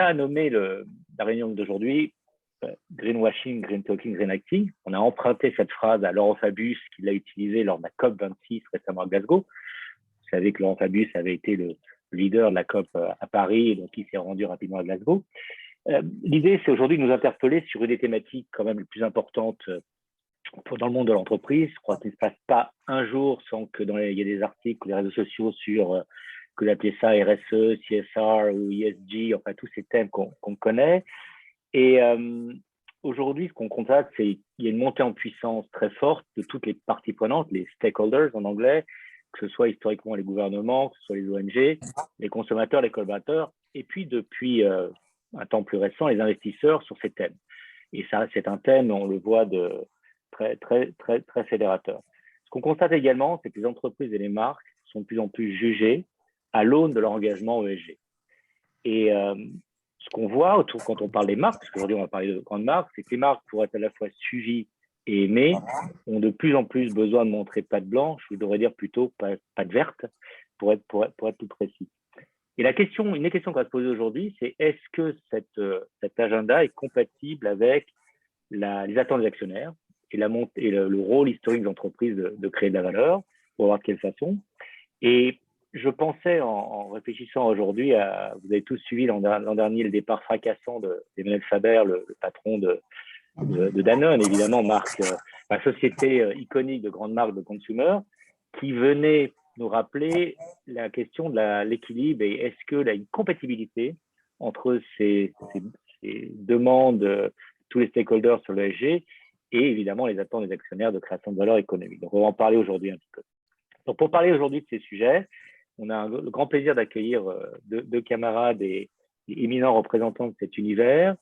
a nommé la réunion d'aujourd'hui Greenwashing, Green Talking, Green Acting. On a emprunté cette phrase à Laurent Fabius, qui l'a utilisée lors de la COP26 récemment à Glasgow. Vous savez que Laurent Fabius avait été le leader de la COP à Paris, et donc il s'est rendu rapidement à Glasgow. L'idée, c'est aujourd'hui de nous interpeller sur une des thématiques quand même les plus importantes dans le monde de l'entreprise. Je crois qu'il ne se passe pas un jour sans qu'il y ait des articles ou des réseaux sociaux sur que l'appeler ça RSE, CSR ou ESG, enfin tous ces thèmes qu'on connaît. Et aujourd'hui, ce qu'on constate, c'est qu'il y a une montée en puissance très forte de toutes les parties prenantes, les stakeholders en anglais, que ce soit historiquement les gouvernements, que ce soit les ONG, les consommateurs, les collaborateurs, et puis depuis un temps plus récent, les investisseurs sur ces thèmes. Et ça, c'est un thème, on le voit, de très fédérateur. Ce qu'on constate également, c'est que les entreprises et les marques sont de plus en plus jugées à l'aune de leur engagement ESG. Et ce qu'on voit autour, quand on parle des marques, parce qu'aujourd'hui on va parler de grandes marques, c'est que les marques, pour être à la fois suivies et aimées, ont de plus en plus besoin de montrer patte blanche, je devrais dire plutôt patte verte, pour être tout précis. Et une des questions qu'on va se poser aujourd'hui, c'est est-ce que cet agenda est compatible avec les attentes des actionnaires et le rôle historique des entreprises de créer de la valeur, pour voir de quelle façon. Et je pensais, en réfléchissant aujourd'hui, vous avez tous suivi l'an dernier le départ fracassant d'Emmanuel Faber, le patron de Danone, évidemment, la société iconique de grandes marques de consumer, qui venait nous rappeler la question de l'équilibre et est-ce qu'il y a une compatibilité entre ces demandes, tous les stakeholders sur l'ESG et évidemment les attentes des actionnaires de création de valeur économique. Donc, on va en parler aujourd'hui un petit peu. Donc, pour parler aujourd'hui de ces sujets, on a le grand plaisir d'accueillir deux camarades et éminents représentants de cet univers,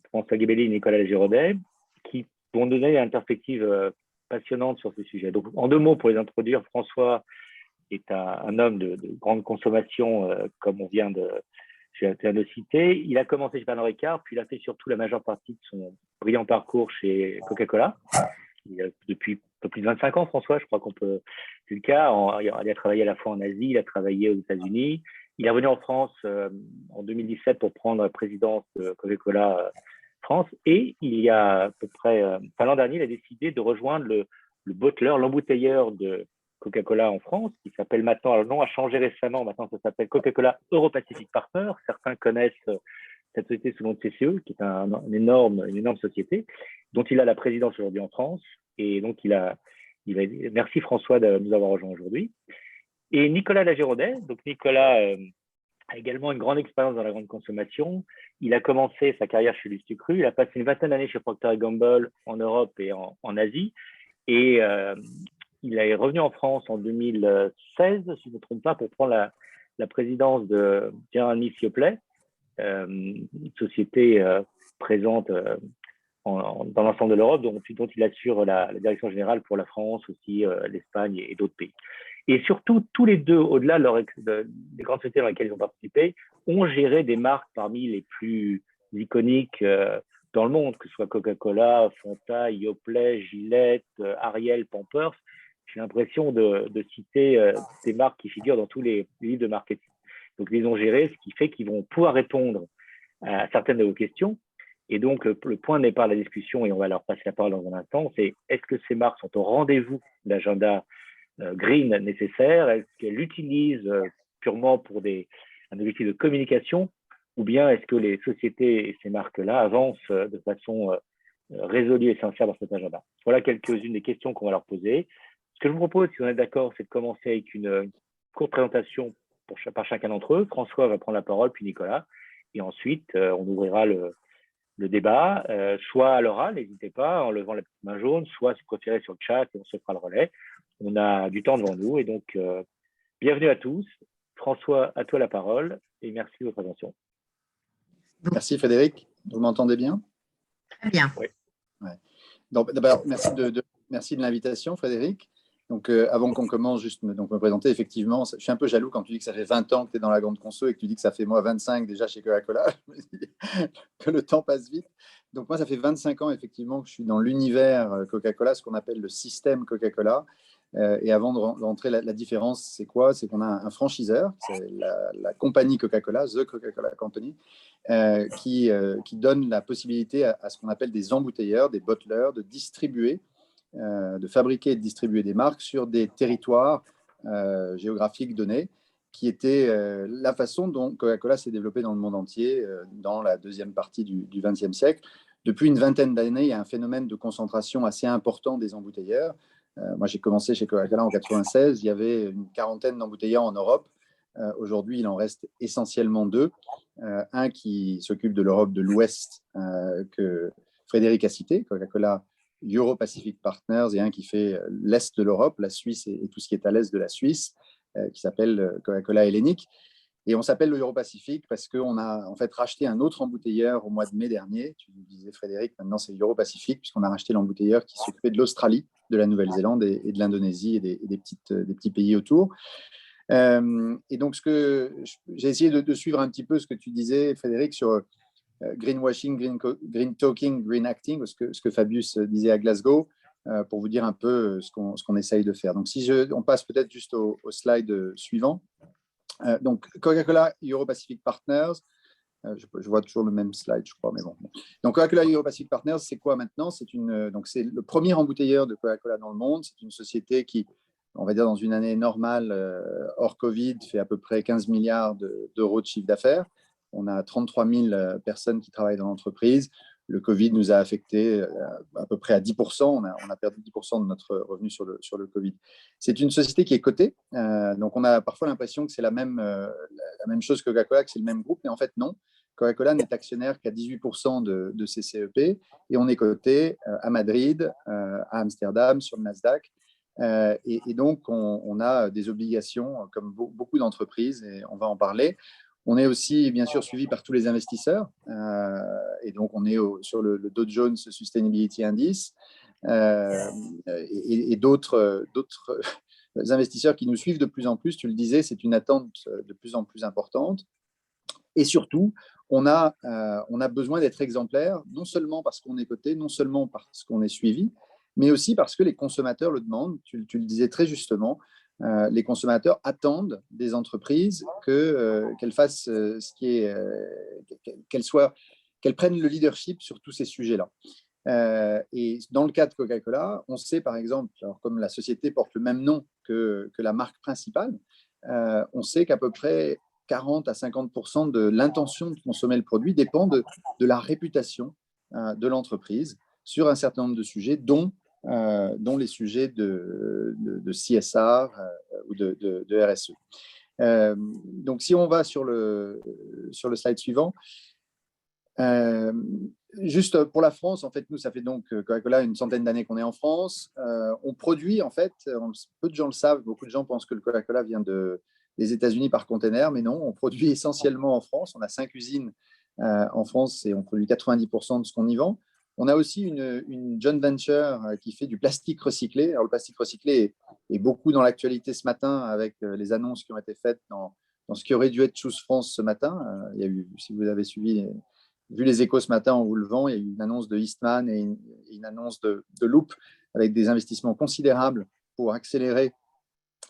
François Guébelli et Nicolas Giraudet, qui vont donner une perspective passionnante sur ces sujets. Donc, en 2 mots pour les introduire, François est un homme de grande consommation, comme on vient de citer. Il a commencé chez Pernod Ricard, puis il a fait surtout la majeure partie de son brillant parcours chez Coca-Cola. Depuis un peu plus de 25 ans, François, je crois qu'on peut. C'est le cas. Il a travaillé à la fois en Asie, il a travaillé aux États-Unis. Il est revenu en France en 2017 pour prendre la présidence de Coca-Cola France. Et il y a à peu près, l'an dernier, il a décidé de rejoindre le bottler, l'embouteilleur de Coca-Cola en France, qui s'appelle maintenant, le nom a changé récemment, maintenant ça s'appelle Coca-Cola Euro-Pacific Partner. Certains connaissent cette société sous le nom de CCE, qui est une énorme société, dont il a la présidence aujourd'hui en France. Et donc, merci François de nous avoir rejoints aujourd'hui. Et Nicolas Lagiraudet, donc Nicolas a également une grande expérience dans la grande consommation. Il a commencé sa carrière chez Lustucru, il a passé une 20aine d'années chez Procter & Gamble en Europe et en Asie. Et il est revenu en France en 2016, si je ne me trompe pas, pour prendre la présidence de General Mills Yoplait, une société présente dans l'ensemble de l'Europe, dont il assure la direction générale pour la France, aussi l'Espagne et d'autres pays. Et surtout, tous les deux, au-delà des grandes sociétés dans lesquelles ils ont participé, ont géré des marques parmi les plus iconiques dans le monde, que ce soit Coca-Cola, Fanta, Yoplait, Gillette, Ariel, Pampers. J'ai l'impression de citer ces marques qui figurent dans tous les livres de marketing. Donc, ils ont géré, ce qui fait qu'ils vont pouvoir répondre à certaines de vos questions. Et donc, le point de départ de la discussion, et on va leur passer la parole dans un instant, c'est est-ce que ces marques sont au rendez-vous de l'agenda green nécessaire? Est-ce qu'elles l'utilisent purement pour un objectif de communication? Ou bien est-ce que les sociétés et ces marques-là avancent de façon résolue et sincère dans cet agenda? Voilà quelques-unes des questions qu'on va leur poser. Ce que je vous propose, si on est d'accord, c'est de commencer avec une courte présentation par chacun d'entre eux. François va prendre la parole, puis Nicolas. Et ensuite, on ouvrira le débat, soit à l'oral, n'hésitez pas, en levant la petite main jaune, soit si vous préférez sur le chat et on se fera le relais. On a du temps devant nous et donc bienvenue à tous. François, à toi la parole et merci de votre attention. Merci Frédéric, vous m'entendez bien? Très bien. Oui. Ouais. D'abord, merci de l'invitation Frédéric. Donc, avant qu'on commence, juste me présenter, effectivement, je suis un peu jaloux quand tu dis que ça fait 20 ans que tu es dans la grande conso et que tu dis que ça fait moi 25 déjà chez Coca-Cola. Je me dis que le temps passe vite. Donc, moi, ça fait 25 ans, effectivement, que je suis dans l'univers Coca-Cola, ce qu'on appelle le système Coca-Cola. Et avant de rentrer, la différence, c'est quoi? C'est qu'on a un franchiseur, c'est la compagnie Coca-Cola, The Coca-Cola Company, qui donne la possibilité à ce qu'on appelle des embouteilleurs, des bottlers, de distribuer, de fabriquer et de distribuer des marques sur des territoires géographiques donnés, qui était la façon dont Coca-Cola s'est développée dans le monde entier dans la deuxième partie du XXe siècle. Depuis une vingtaine d'années, il y a un phénomène de concentration assez important des embouteilleurs. Moi, j'ai commencé chez Coca-Cola en 96. Il y avait une quarantaine d'embouteilleurs en Europe. Aujourd'hui, il en reste essentiellement deux. Un qui s'occupe de l'Europe de l'Ouest, que Frédéric a cité, Coca-Cola Euro-Pacific Partners, et un qui fait l'Est de l'Europe, la Suisse et tout ce qui est à l'Est de la Suisse, qui s'appelle Coca-Cola Hellenic. Et on s'appelle le Euro-Pacific parce qu'on a en fait racheté un autre embouteilleur au mois de mai dernier. Tu disais, Frédéric, maintenant c'est Euro-Pacific, puisqu'on a racheté l'embouteilleur qui s'occupait de l'Australie, de la Nouvelle-Zélande et de l'Indonésie et des petits pays autour. Et donc, j'ai essayé de suivre un petit peu ce que tu disais, Frédéric, sur greenwashing, green talking, green acting, ce que Fabius disait à Glasgow, pour vous dire un peu ce qu'on essaye de faire. Donc, on passe peut-être juste au slide suivant. Donc, Coca-Cola Euro-Pacific Partners, je vois toujours le même slide, je crois, mais bon. Donc, Coca-Cola Euro-Pacific Partners, c'est quoi maintenant? C'est le premier embouteilleur de Coca-Cola dans le monde. C'est une société qui, on va dire, dans une année normale, hors Covid, fait à peu près 15 milliards d'euros de chiffre d'affaires. On a 33 000 personnes qui travaillent dans l'entreprise. Le Covid nous a affecté à peu près à 10%. On a perdu 10% de notre revenu sur le Covid. C'est une société qui est cotée. Donc, on a parfois l'impression que c'est la même chose que Coca-Cola, que c'est le même groupe. Mais en fait, non. Coca-Cola n'est actionnaire qu'à 18% de ses CEP. Et on est coté à Madrid, à Amsterdam, sur le Nasdaq. Et donc, on a des obligations, comme beaucoup d'entreprises, et on va en parler. On est aussi, bien sûr, suivi par tous les investisseurs. Et donc, on est sur le Dow Jones Sustainability Index et d'autres investisseurs qui nous suivent de plus en plus. Tu le disais, c'est une attente de plus en plus importante. Et surtout, on a besoin d'être exemplaire, non seulement parce qu'on est coté, non seulement parce qu'on est suivi, mais aussi parce que les consommateurs le demandent. Tu le disais très justement, les consommateurs attendent des entreprises qu'elles fassent ce qui est, qu'elles prennent le leadership sur tous ces sujets-là. Et dans le cas de Coca-Cola, on sait par exemple, alors comme la société porte le même nom que la marque principale, on sait qu'à peu près 40 à 50% de l'intention de consommer le produit dépend de la réputation de l'entreprise sur un certain nombre de sujets, dont les sujets de CSR ou de RSE. Donc, si on va sur le slide suivant, juste pour la France, en fait, nous, ça fait donc Coca-Cola une centaine d'années qu'on est en France. On produit, en fait, peu de gens le savent, beaucoup de gens pensent que le Coca-Cola vient des États-Unis par container, mais non, on produit essentiellement en France. On a 5 usines en France et on produit 90% de ce qu'on y vend. On a aussi une joint venture qui fait du plastique recyclé. Alors, le plastique recyclé est beaucoup dans l'actualité ce matin avec les annonces qui ont été faites dans ce qui aurait dû être Choose France ce matin. Il y a eu, si vous avez vu les échos ce matin en vous levant, il y a eu une annonce de Eastman et une annonce de Loop avec des investissements considérables pour accélérer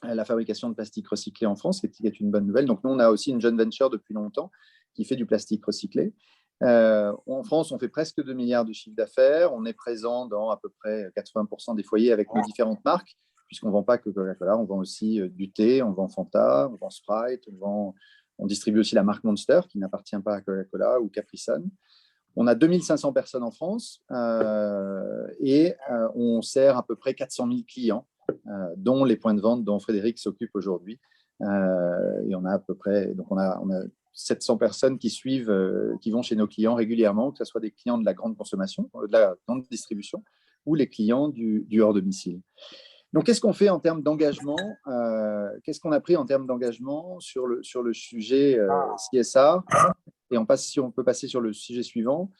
la fabrication de plastique recyclé en France, qui est une bonne nouvelle. Donc, nous, on a aussi une joint venture depuis longtemps qui fait du plastique recyclé. En France, on fait presque 2 milliards de chiffre d'affaires. On est présent dans à peu près 80% des foyers avec nos différentes marques, puisqu'on ne vend pas que Coca-Cola, on vend aussi du thé, on vend Fanta, on vend Sprite, on distribue aussi la marque Monster, qui n'appartient pas à Coca-Cola, ou Capri-Sun. On a 2500 personnes en France et on sert à peu près 400 000 clients, dont les points de vente dont Frédéric s'occupe aujourd'hui. Et on a à peu près, donc on a 700 personnes qui vont chez nos clients régulièrement, que ce soit des clients de la grande consommation, de la grande distribution, ou les clients du hors domicile. Donc, qu'est-ce qu'on fait en termes d'engagement? Qu'est-ce qu'on a pris en termes d'engagement sur le sujet CSR? Et si on peut passer sur le sujet suivant.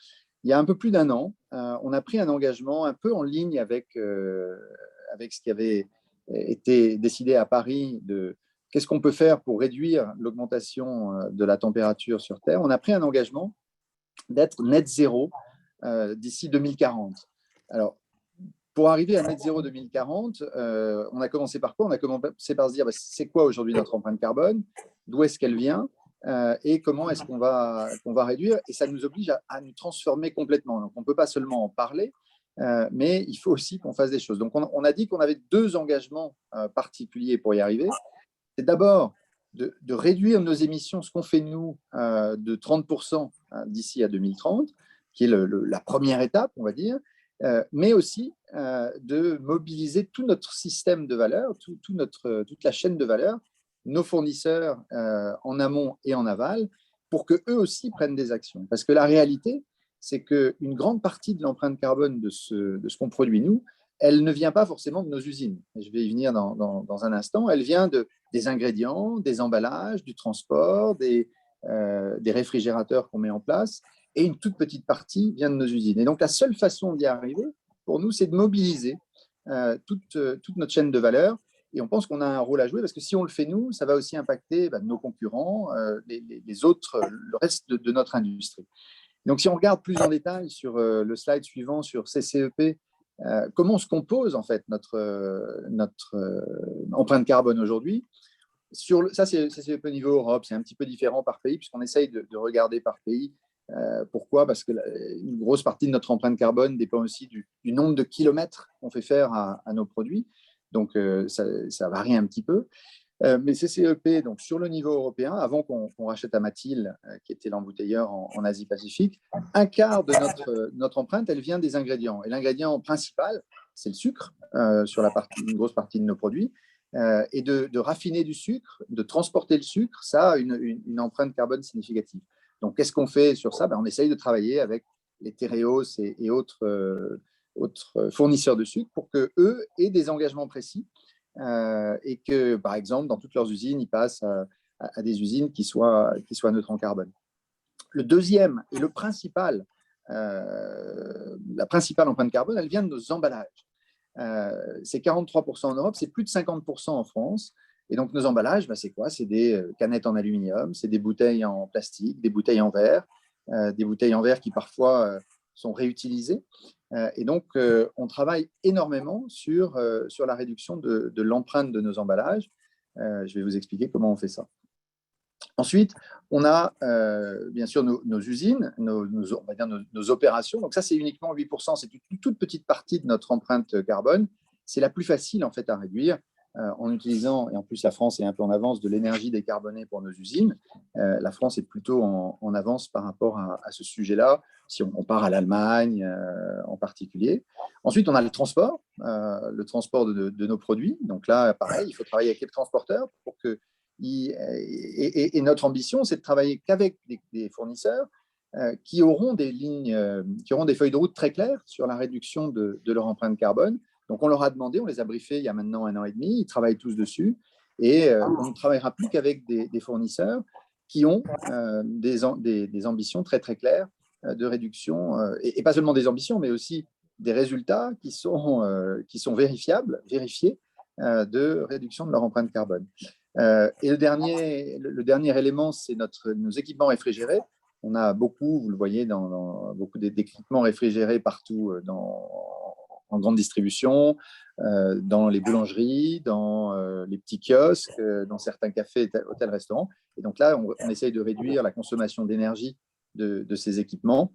Il y a un peu plus d'un an, on a pris un engagement un peu en ligne avec ce qui avait été décidé à Paris de qu'est-ce qu'on peut faire pour réduire l'augmentation de la température sur Terre. On a pris un engagement d'être net zéro d'ici 2040. Alors, Pour arriver à net zéro 2040, on a commencé par quoi? On a commencé par se dire, c'est quoi aujourd'hui notre empreinte carbone? D'où est-ce qu'elle vient? Et comment est-ce qu'on va réduire? Et ça nous oblige à nous transformer complètement. Donc, on ne peut pas seulement en parler, mais il faut aussi qu'on fasse des choses. Donc, on a dit qu'on avait 2 engagements particuliers pour y arriver. C'est d'abord de réduire nos émissions, ce qu'on fait nous, de 30% d'ici à 2030, qui est la première étape, on va dire, mais aussi de mobiliser tout notre système de valeur, toute la chaîne de valeur, nos fournisseurs en amont et en aval, pour qu'eux aussi prennent des actions. Parce que la réalité, c'est qu'une grande partie de l'empreinte carbone de ce qu'on produit nous, elle ne vient pas forcément de nos usines. Je vais y venir dans un instant. Elle vient des ingrédients, des emballages, du transport, des réfrigérateurs qu'on met en place, et une toute petite partie vient de nos usines. Et donc, la seule façon d'y arriver, pour nous, c'est de mobiliser toute notre chaîne de valeur. Et on pense qu'on a un rôle à jouer, parce que si on le fait nous, ça va aussi impacter nos concurrents, les autres, le reste de notre industrie. Donc, si on regarde plus en détail sur le slide suivant, sur CCEP, comment on se compose en fait notre empreinte carbone aujourd'hui. Ça, c'est au niveau Europe, c'est un petit peu différent par pays, puisqu'on essaye de regarder par pays. Pourquoi? Parce que une grosse partie de notre empreinte carbone dépend aussi du nombre de kilomètres qu'on fait faire à nos produits. Donc, ça varie un petit peu. Mais CCEP, donc sur le niveau européen, avant qu'on rachète Amatil, qui était l'embouteilleur en Asie-Pacifique, un quart de notre empreinte, elle vient des ingrédients. Et l'ingrédient principal, c'est le sucre, sur une grosse partie de nos produits. Et de raffiner du sucre, de transporter le sucre, ça a une empreinte carbone significative. Donc, qu'est-ce qu'on fait sur ça? On essaye de travailler avec les Tereos et autres fournisseurs de sucre pour qu'eux aient des engagements précis. Et que, par exemple, dans toutes leurs usines, ils passent à des usines qui soient neutres en carbone. Le deuxième et la principale empreinte carbone, elle vient de nos emballages. C'est 43% en Europe, c'est plus de 50% en France. Et donc, nos emballages, c'est quoi? C'est des canettes en aluminium, c'est des bouteilles en plastique, des bouteilles en verre, des bouteilles en verre qui parfois sont réutilisées. Et donc, on travaille énormément sur la réduction de l'empreinte de nos emballages. Je vais vous expliquer comment on fait ça. Ensuite, on a bien sûr nos usines, on va dire nos opérations. Donc ça, c'est uniquement 8%. C'est une toute petite partie de notre empreinte carbone. C'est la plus facile en fait à réduire en utilisant, et en plus la France est un peu en avance, de l'énergie décarbonée pour nos usines. La France est plutôt en avance par rapport à ce sujet-là, si on compare à l'Allemagne en particulier. Ensuite, on a le transport de nos produits. Donc là, pareil, il faut travailler avec les transporteurs pour que et notre ambition, c'est de travailler qu'avec des fournisseurs qui auront des lignes, qui auront des feuilles de route très claires sur la réduction de leur empreinte carbone. Donc, on leur a demandé, on les a briefés il y a maintenant 1 an et demi, ils travaillent tous dessus, et on ne travaillera plus qu'avec des fournisseurs qui ont des ambitions très, très claires de réduction, et pas seulement des ambitions, mais aussi des résultats qui sont vérifiables, vérifiés, de réduction de leur empreinte carbone. Et le dernier élément, c'est nos équipements réfrigérés. On a beaucoup, vous le voyez, dans beaucoup d'équipements réfrigérés partout en grande distribution, dans les boulangeries, dans les petits kiosques, dans certains cafés, hôtels, restaurants. Et donc là, on essaye de réduire la consommation d'énergie de ces équipements,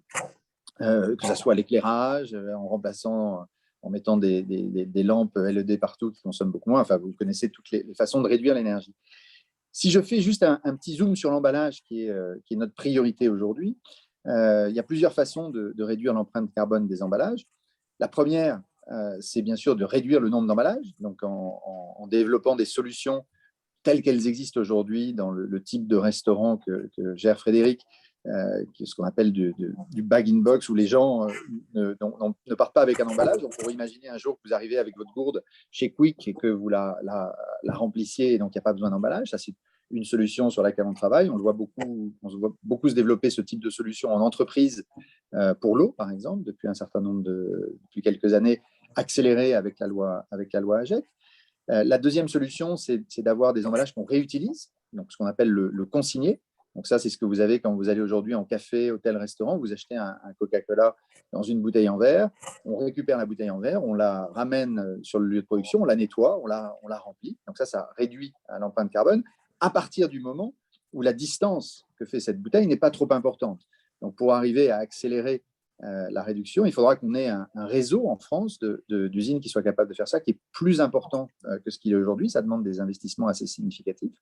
que ce soit l'éclairage, en mettant des lampes LED partout qui consomment beaucoup moins. Enfin, vous connaissez toutes les façons de réduire l'énergie. Si je fais juste un petit zoom sur l'emballage, qui est notre priorité aujourd'hui, il y a plusieurs façons de réduire l'empreinte carbone des emballages. La première, c'est bien sûr de réduire le nombre d'emballages, donc en développant des solutions telles qu'elles existent aujourd'hui dans le type de restaurant que gère Frédéric, qui est ce qu'on appelle du bag-in-box, où les gens ne partent pas avec un emballage. On pourrait imaginer un jour que vous arrivez avec votre gourde chez Quick et que vous la remplissiez, et donc il n'y a pas besoin d'emballage. Ça, c'est une solution sur laquelle on travaille. On voit beaucoup se développer ce type de solution en entreprise, pour l'eau, par exemple, depuis quelques années, accéléré avec la loi AGEC. La deuxième solution, c'est d'avoir des emballages qu'on réutilise, donc ce qu'on appelle le consigné. Donc ça, c'est ce que vous avez quand vous allez aujourd'hui en café, hôtel, restaurant. Vous achetez un Coca-Cola dans une bouteille en verre. On récupère la bouteille en verre, on la ramène sur le lieu de production, on la nettoie, on la remplit. Donc ça réduit l'empreinte carbone à partir du moment où la distance que fait cette bouteille n'est pas trop importante. Donc pour arriver à accélérer la réduction, il faudra qu'on ait un réseau en France d'usines qui soient capables de faire ça, qui est plus important que ce qu'il est aujourd'hui. Ça demande des investissements assez significatifs.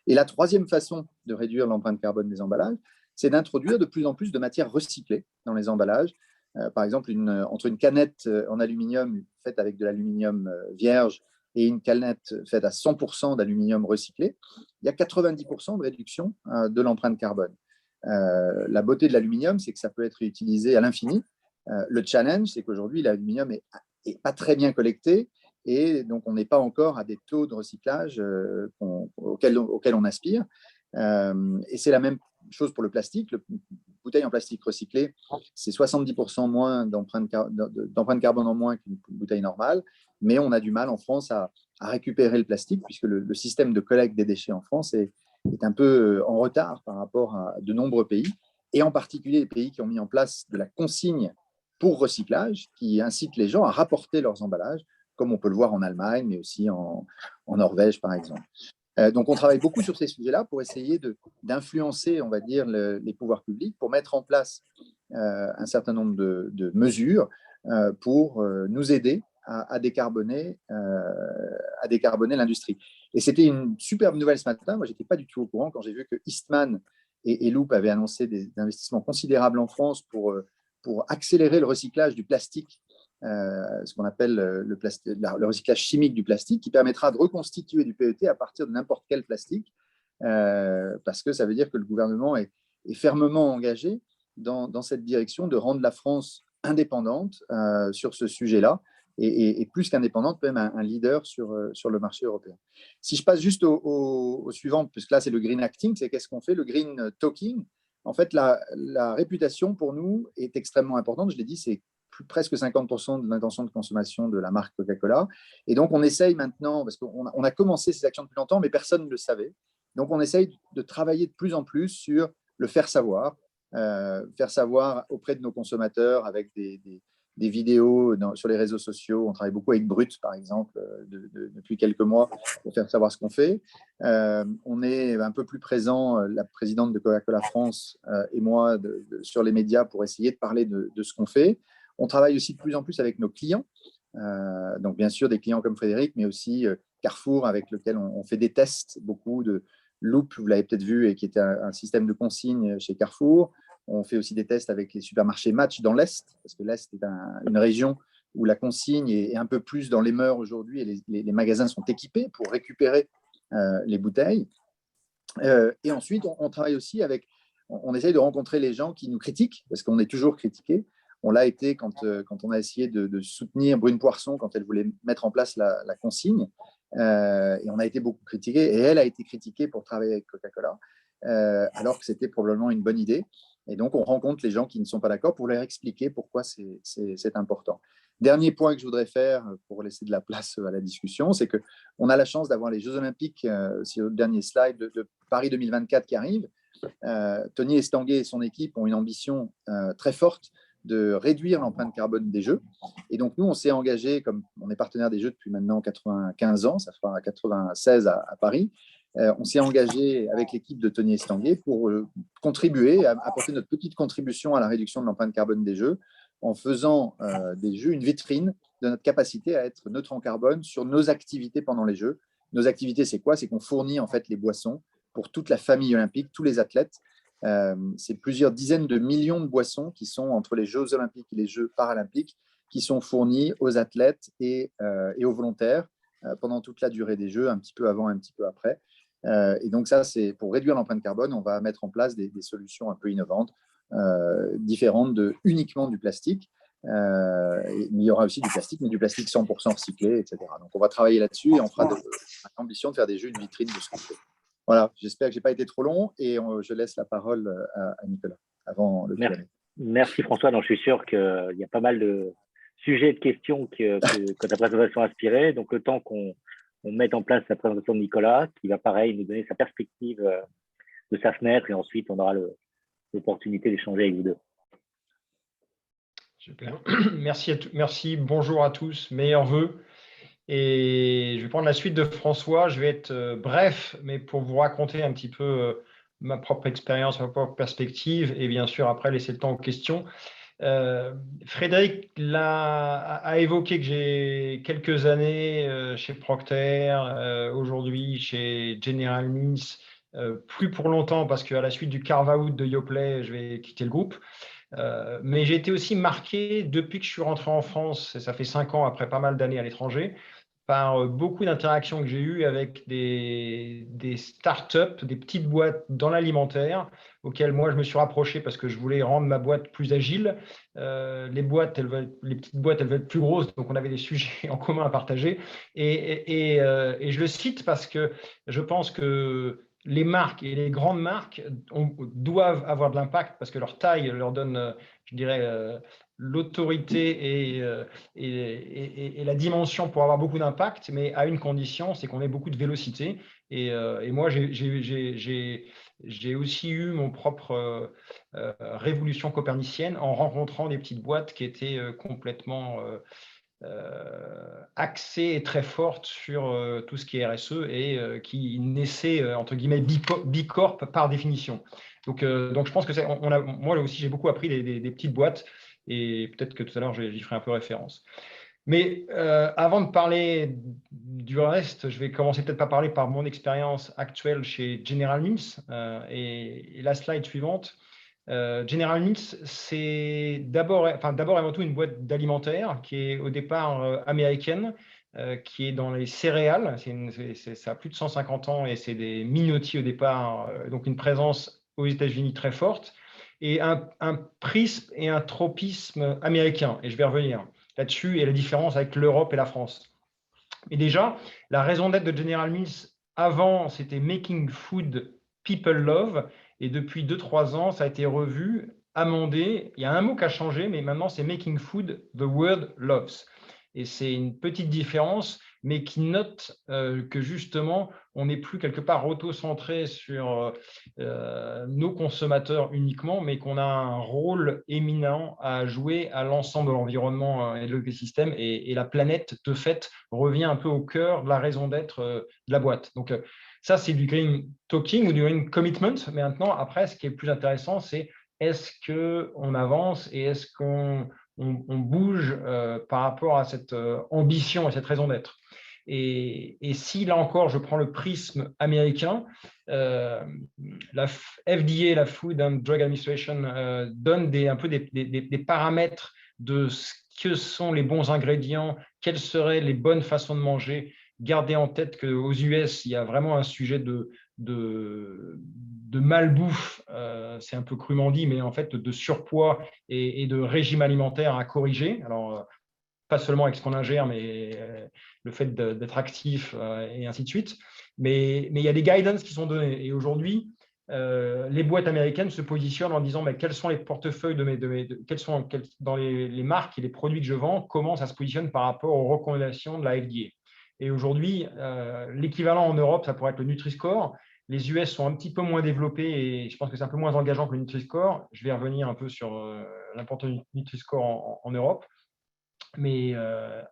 Et la troisième façon de réduire l'empreinte carbone des emballages, c'est d'introduire de plus en plus de matières recyclées dans les emballages. Par exemple, entre une canette en aluminium faite avec de l'aluminium vierge et une canette faite à 100% d'aluminium recyclé, il y a 90% de réduction de l'empreinte carbone. La beauté de l'aluminium, c'est que ça peut être utilisé à l'infini. Le challenge, c'est qu'aujourd'hui, l'aluminium n'est pas très bien collecté et donc on n'est pas encore à des taux de recyclage auxquels on aspire. Et c'est la même chose pour le plastique. Une bouteille en plastique recyclé, c'est 70% moins d'empreinte carbone en moins qu'une bouteille normale, mais on a du mal en France à récupérer le plastique puisque le système de collecte des déchets en France est un peu en retard par rapport à de nombreux pays, et en particulier les pays qui ont mis en place de la consigne pour recyclage, qui incite les gens à rapporter leurs emballages, comme on peut le voir en Allemagne, mais aussi en Norvège, par exemple. Donc, on travaille beaucoup sur ces sujets-là pour essayer d'influencer, on va dire, les pouvoirs publics pour mettre en place un certain nombre de mesures pour nous aider à décarboner l'industrie. Et c'était une superbe nouvelle ce matin. Moi, je n'étais pas du tout au courant quand j'ai vu que Eastman et Loop avaient annoncé des investissements considérables en France pour accélérer le recyclage du plastique, ce qu'on appelle le recyclage chimique du plastique, qui permettra de reconstituer du PET à partir de n'importe quel plastique, parce que ça veut dire que le gouvernement est fermement engagé dans cette direction de rendre la France indépendante sur ce sujet-là, et plus qu'indépendante, même un leader sur le marché européen. Si je passe juste au suivant, puisque là c'est le green acting, c'est qu'est-ce qu'on fait, le green talking. En fait, la réputation pour nous est extrêmement importante. Je l'ai dit, c'est presque 50% de l'intention de consommation de la marque Coca-Cola. Et donc, on essaye maintenant, parce qu'on a commencé ces actions depuis longtemps, mais personne ne le savait. Donc, on essaye de travailler de plus en plus sur le faire savoir auprès de nos consommateurs avec des vidéos sur les réseaux sociaux. On travaille beaucoup avec Brut, par exemple, depuis quelques mois pour faire savoir ce qu'on fait. On est un peu plus présent, la présidente de Coca-Cola France et moi, sur les médias pour essayer de parler de ce qu'on fait. On travaille aussi de plus en plus avec nos clients. Donc, bien sûr, des clients comme Frédéric, mais aussi Carrefour, avec lequel on fait des tests, beaucoup de Loop, vous l'avez peut-être vu, et qui était un système de consigne chez Carrefour. On fait aussi des tests avec les supermarchés Match dans l'Est, parce que l'Est est une région où la consigne est un peu plus dans les mœurs aujourd'hui, et les magasins sont équipés pour récupérer les bouteilles. Et ensuite, on travaille aussi on essaye de rencontrer les gens qui nous critiquent, parce qu'on est toujours critiqué. On l'a été quand on a essayé de soutenir Brune Poisson quand elle voulait mettre en place la consigne. Et on a été beaucoup critiqué, et elle a été critiquée pour travailler avec Coca-Cola, alors que c'était probablement une bonne idée. Et donc, on rencontre les gens qui ne sont pas d'accord pour leur expliquer pourquoi c'est important. Dernier point que je voudrais faire pour laisser de la place à la discussion, c'est qu'on a la chance d'avoir les Jeux Olympiques, c'est le dernier slide, de Paris 2024 qui arrive. Tony Estanguet et son équipe ont une ambition très forte de réduire l'empreinte carbone des Jeux. Et donc, nous, on s'est engagé, comme on est partenaire des Jeux depuis maintenant 95 ans, ça fera 96 à Paris, on s'est engagé avec l'équipe de Tony Estanguet pour contribuer, apporter notre petite contribution à la réduction de l'empreinte carbone des Jeux, en faisant des Jeux une vitrine de notre capacité à être neutre en carbone sur nos activités pendant les Jeux. Nos activités, c'est quoi? C'est qu'on fournit en fait les boissons pour toute la famille olympique, tous les athlètes. C'est plusieurs dizaines de millions de boissons qui sont entre les Jeux olympiques et les Jeux paralympiques, qui sont fournies aux athlètes et aux volontaires pendant toute la durée des Jeux, un petit peu avant, un petit peu après. Et donc ça, c'est pour réduire l'empreinte carbone, on va mettre en place des solutions un peu innovantes, différentes uniquement du plastique. Mais il y aura aussi du plastique, mais du plastique 100% recyclé, etc. Donc on va travailler là-dessus, et on fera l'ambition de faire des Jeux une vitrine de ce qu'on fait. Voilà, j'espère que je n'ai pas été trop long, et je laisse la parole à Nicolas avant le Q&A. Merci François. Donc, je suis sûr qu'il y a pas mal de sujets et de questions que ta présentation a inspiré. Donc, le temps qu'on mette en place la présentation de Nicolas, qui va pareil nous donner sa perspective sa fenêtre et ensuite, on aura l'opportunité d'échanger avec vous deux. Super. Merci. Bonjour à tous. Meilleurs vœux. Et je vais prendre la suite de François. Je vais être bref, mais pour vous raconter un petit peu ma propre expérience, ma propre perspective, et bien sûr, après, laisser le temps aux questions. Frédéric a évoqué que j'ai quelques années chez Procter, aujourd'hui chez General Mills, plus pour longtemps parce qu'à la suite du carve-out de Yoplait, je vais quitter le groupe. Mais j'ai été aussi marqué depuis que je suis rentré en France, et ça fait 5 ans après pas mal d'années à l'étranger, par beaucoup d'interactions que j'ai eues avec des startups, des petites boîtes dans l'alimentaire, auxquelles moi je me suis rapproché parce que je voulais rendre ma boîte plus agile. Les petites boîtes, elles veulent être plus grosses, donc on avait des sujets en commun à partager. Et je le cite parce que je pense que les marques et les grandes marques doivent avoir de l'impact parce que leur taille leur donne, je dirais, l'autorité et la dimension pour avoir beaucoup d'impact, mais à une condition, c'est qu'on ait beaucoup de vélocité. Et moi, j'ai aussi eu mon propre révolution copernicienne en rencontrant des petites boîtes qui étaient complètement axée et très forte sur tout ce qui est RSE et qui naissait, entre guillemets, bicorp par définition. Donc je pense que moi aussi, j'ai beaucoup appris des petites boîtes et peut-être que tout à l'heure, j'y ferai un peu référence. Mais avant de parler du reste, je vais commencer peut-être par parler par mon expérience actuelle chez General Mills et la slide suivante. General Mills, c'est d'abord et avant tout une boîte d'alimentaire qui est au départ américaine, qui est dans les céréales. Ça a plus de 150 ans et c'est des minotis au départ, donc une présence aux États-Unis très forte, et un prisme et un tropisme américain. Et je vais revenir là-dessus et la différence avec l'Europe et la France. Et déjà, la raison d'être de General Mills, avant, c'était Making Food People Love. Et depuis 2-3 ans, ça a été revu, amendé. Il y a un mot qui a changé, mais maintenant, c'est Making Food the World Loves. Et c'est une petite différence, mais qui note que justement, on n'est plus quelque part auto-centré sur nos consommateurs uniquement, mais qu'on a un rôle éminent à jouer à l'ensemble de l'environnement et de l'écosystème. Et la planète, de fait, revient un peu au cœur de la raison d'être de la boîte. Donc, ça, c'est du green talking ou du green commitment. Mais maintenant, après, ce qui est le plus intéressant, c'est est-ce qu'on avance et est-ce qu'on bouge par rapport à cette ambition et cette raison d'être. Et si, là encore, je prends le prisme américain, la FDA, la Food and Drug Administration, donne un peu des paramètres de ce que sont les bons ingrédients, quelles seraient les bonnes façons de manger. Gardez en tête qu'aux US, il y a vraiment un sujet de malbouffe, c'est un peu crûment dit, mais en fait de surpoids et de régime alimentaire à corriger. Alors, pas seulement avec ce qu'on ingère, mais le fait d'être actif et ainsi de suite. Mais il y a des guidance qui sont donnés. Et aujourd'hui, les boîtes américaines se positionnent en disant quels sont les portefeuilles dans les marques et les produits que je vends, comment ça se positionne par rapport aux recommandations de la FDA. Et aujourd'hui, l'équivalent en Europe, ça pourrait être le Nutri-Score. Les US sont un petit peu moins développés et je pense que c'est un peu moins engageant que le Nutri-Score. Je vais revenir un peu sur l'importance du Nutri-Score en Europe. Mais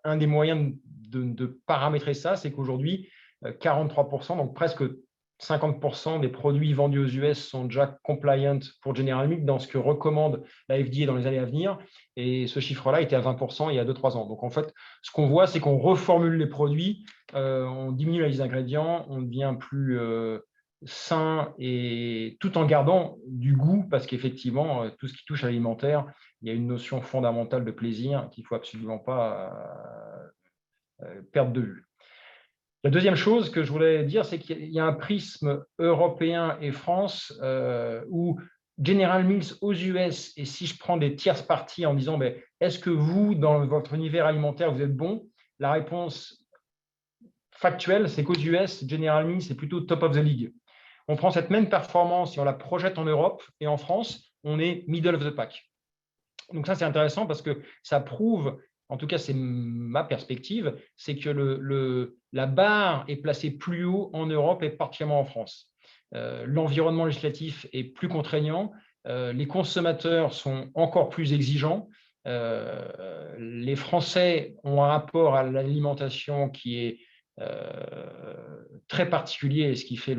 un des moyens de paramétrer ça, c'est qu'aujourd'hui, 43%, donc presque 50% des produits vendus aux US sont déjà compliant pour General Mills dans ce que recommande la FDA dans les années à venir. Et ce chiffre-là était à 20% il y a 2-3 ans. Donc, en fait, ce qu'on voit, c'est qu'on reformule les produits, on diminue la liste d'ingrédients, on devient plus sain et tout en gardant du goût parce qu'effectivement, tout ce qui touche à l'alimentaire, il y a une notion fondamentale de plaisir qu'il ne faut absolument pas perdre de vue. La deuxième chose que je voulais dire, c'est qu'il y a un prisme européen et France où General Mills aux US, et si je prends des tierces parties en disant est-ce que vous, dans votre univers alimentaire, vous êtes bon? La réponse factuelle, c'est qu'aux US, General Mills, c'est plutôt top of the league. On prend cette même performance et on la projette en Europe et en France, on est middle of the pack. Donc ça, c'est intéressant parce que ça prouve, en tout cas, c'est ma perspective, c'est que la barre est placée plus haut en Europe et particulièrement en France. l'environnement législatif est plus contraignant, les consommateurs sont encore plus exigeants, les Français ont un rapport à l'alimentation qui est très particulier, et ce qui fait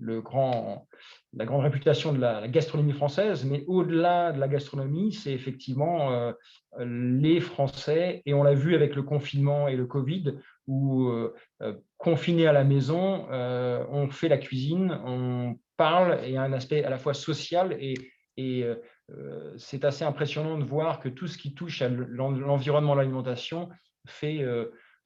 la grande réputation de la gastronomie française. Mais au-delà de la gastronomie, c'est effectivement les Français, et on l'a vu avec le confinement et le Covid, où confinés à la maison, on fait la cuisine, on parle, et il y a un aspect à la fois social et c'est assez impressionnant de voir que tout ce qui touche à l'environnement de l'alimentation fait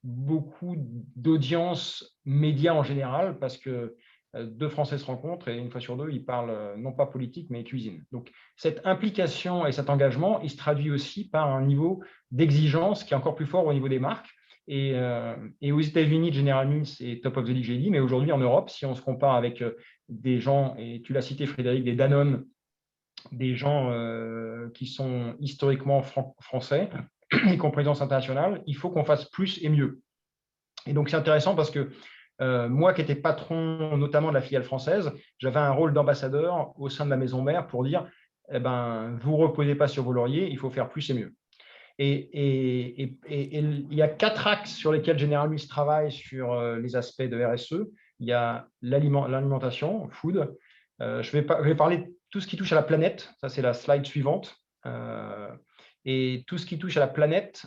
beaucoup d'audience médias en général, parce que deux Français se rencontrent et une fois sur deux, ils parlent non pas politique, mais cuisine. Donc, cette implication et cet engagement, il se traduit aussi par un niveau d'exigence qui est encore plus fort au niveau des marques. Et aux États-Unis, General Mills est top of the league, j'ai dit, mais aujourd'hui en Europe, si on se compare avec des gens, et tu l'as cité Frédéric, des Danone, des gens qui sont historiquement français et qui ont présence internationale, il faut qu'on fasse plus et mieux. Et donc, c'est intéressant parce que moi qui étais patron notamment de la filiale française, j'avais un rôle d'ambassadeur au sein de la maison mère pour dire vous ne vous reposez pas sur vos lauriers, il faut faire plus et mieux. Et il y a 4 axes sur lesquels General Mills travaille sur les aspects de RSE. Il y a l'alimentation, food. Je vais parler de tout ce qui touche à la planète. Ça, c'est la slide suivante. Et tout ce qui touche à la planète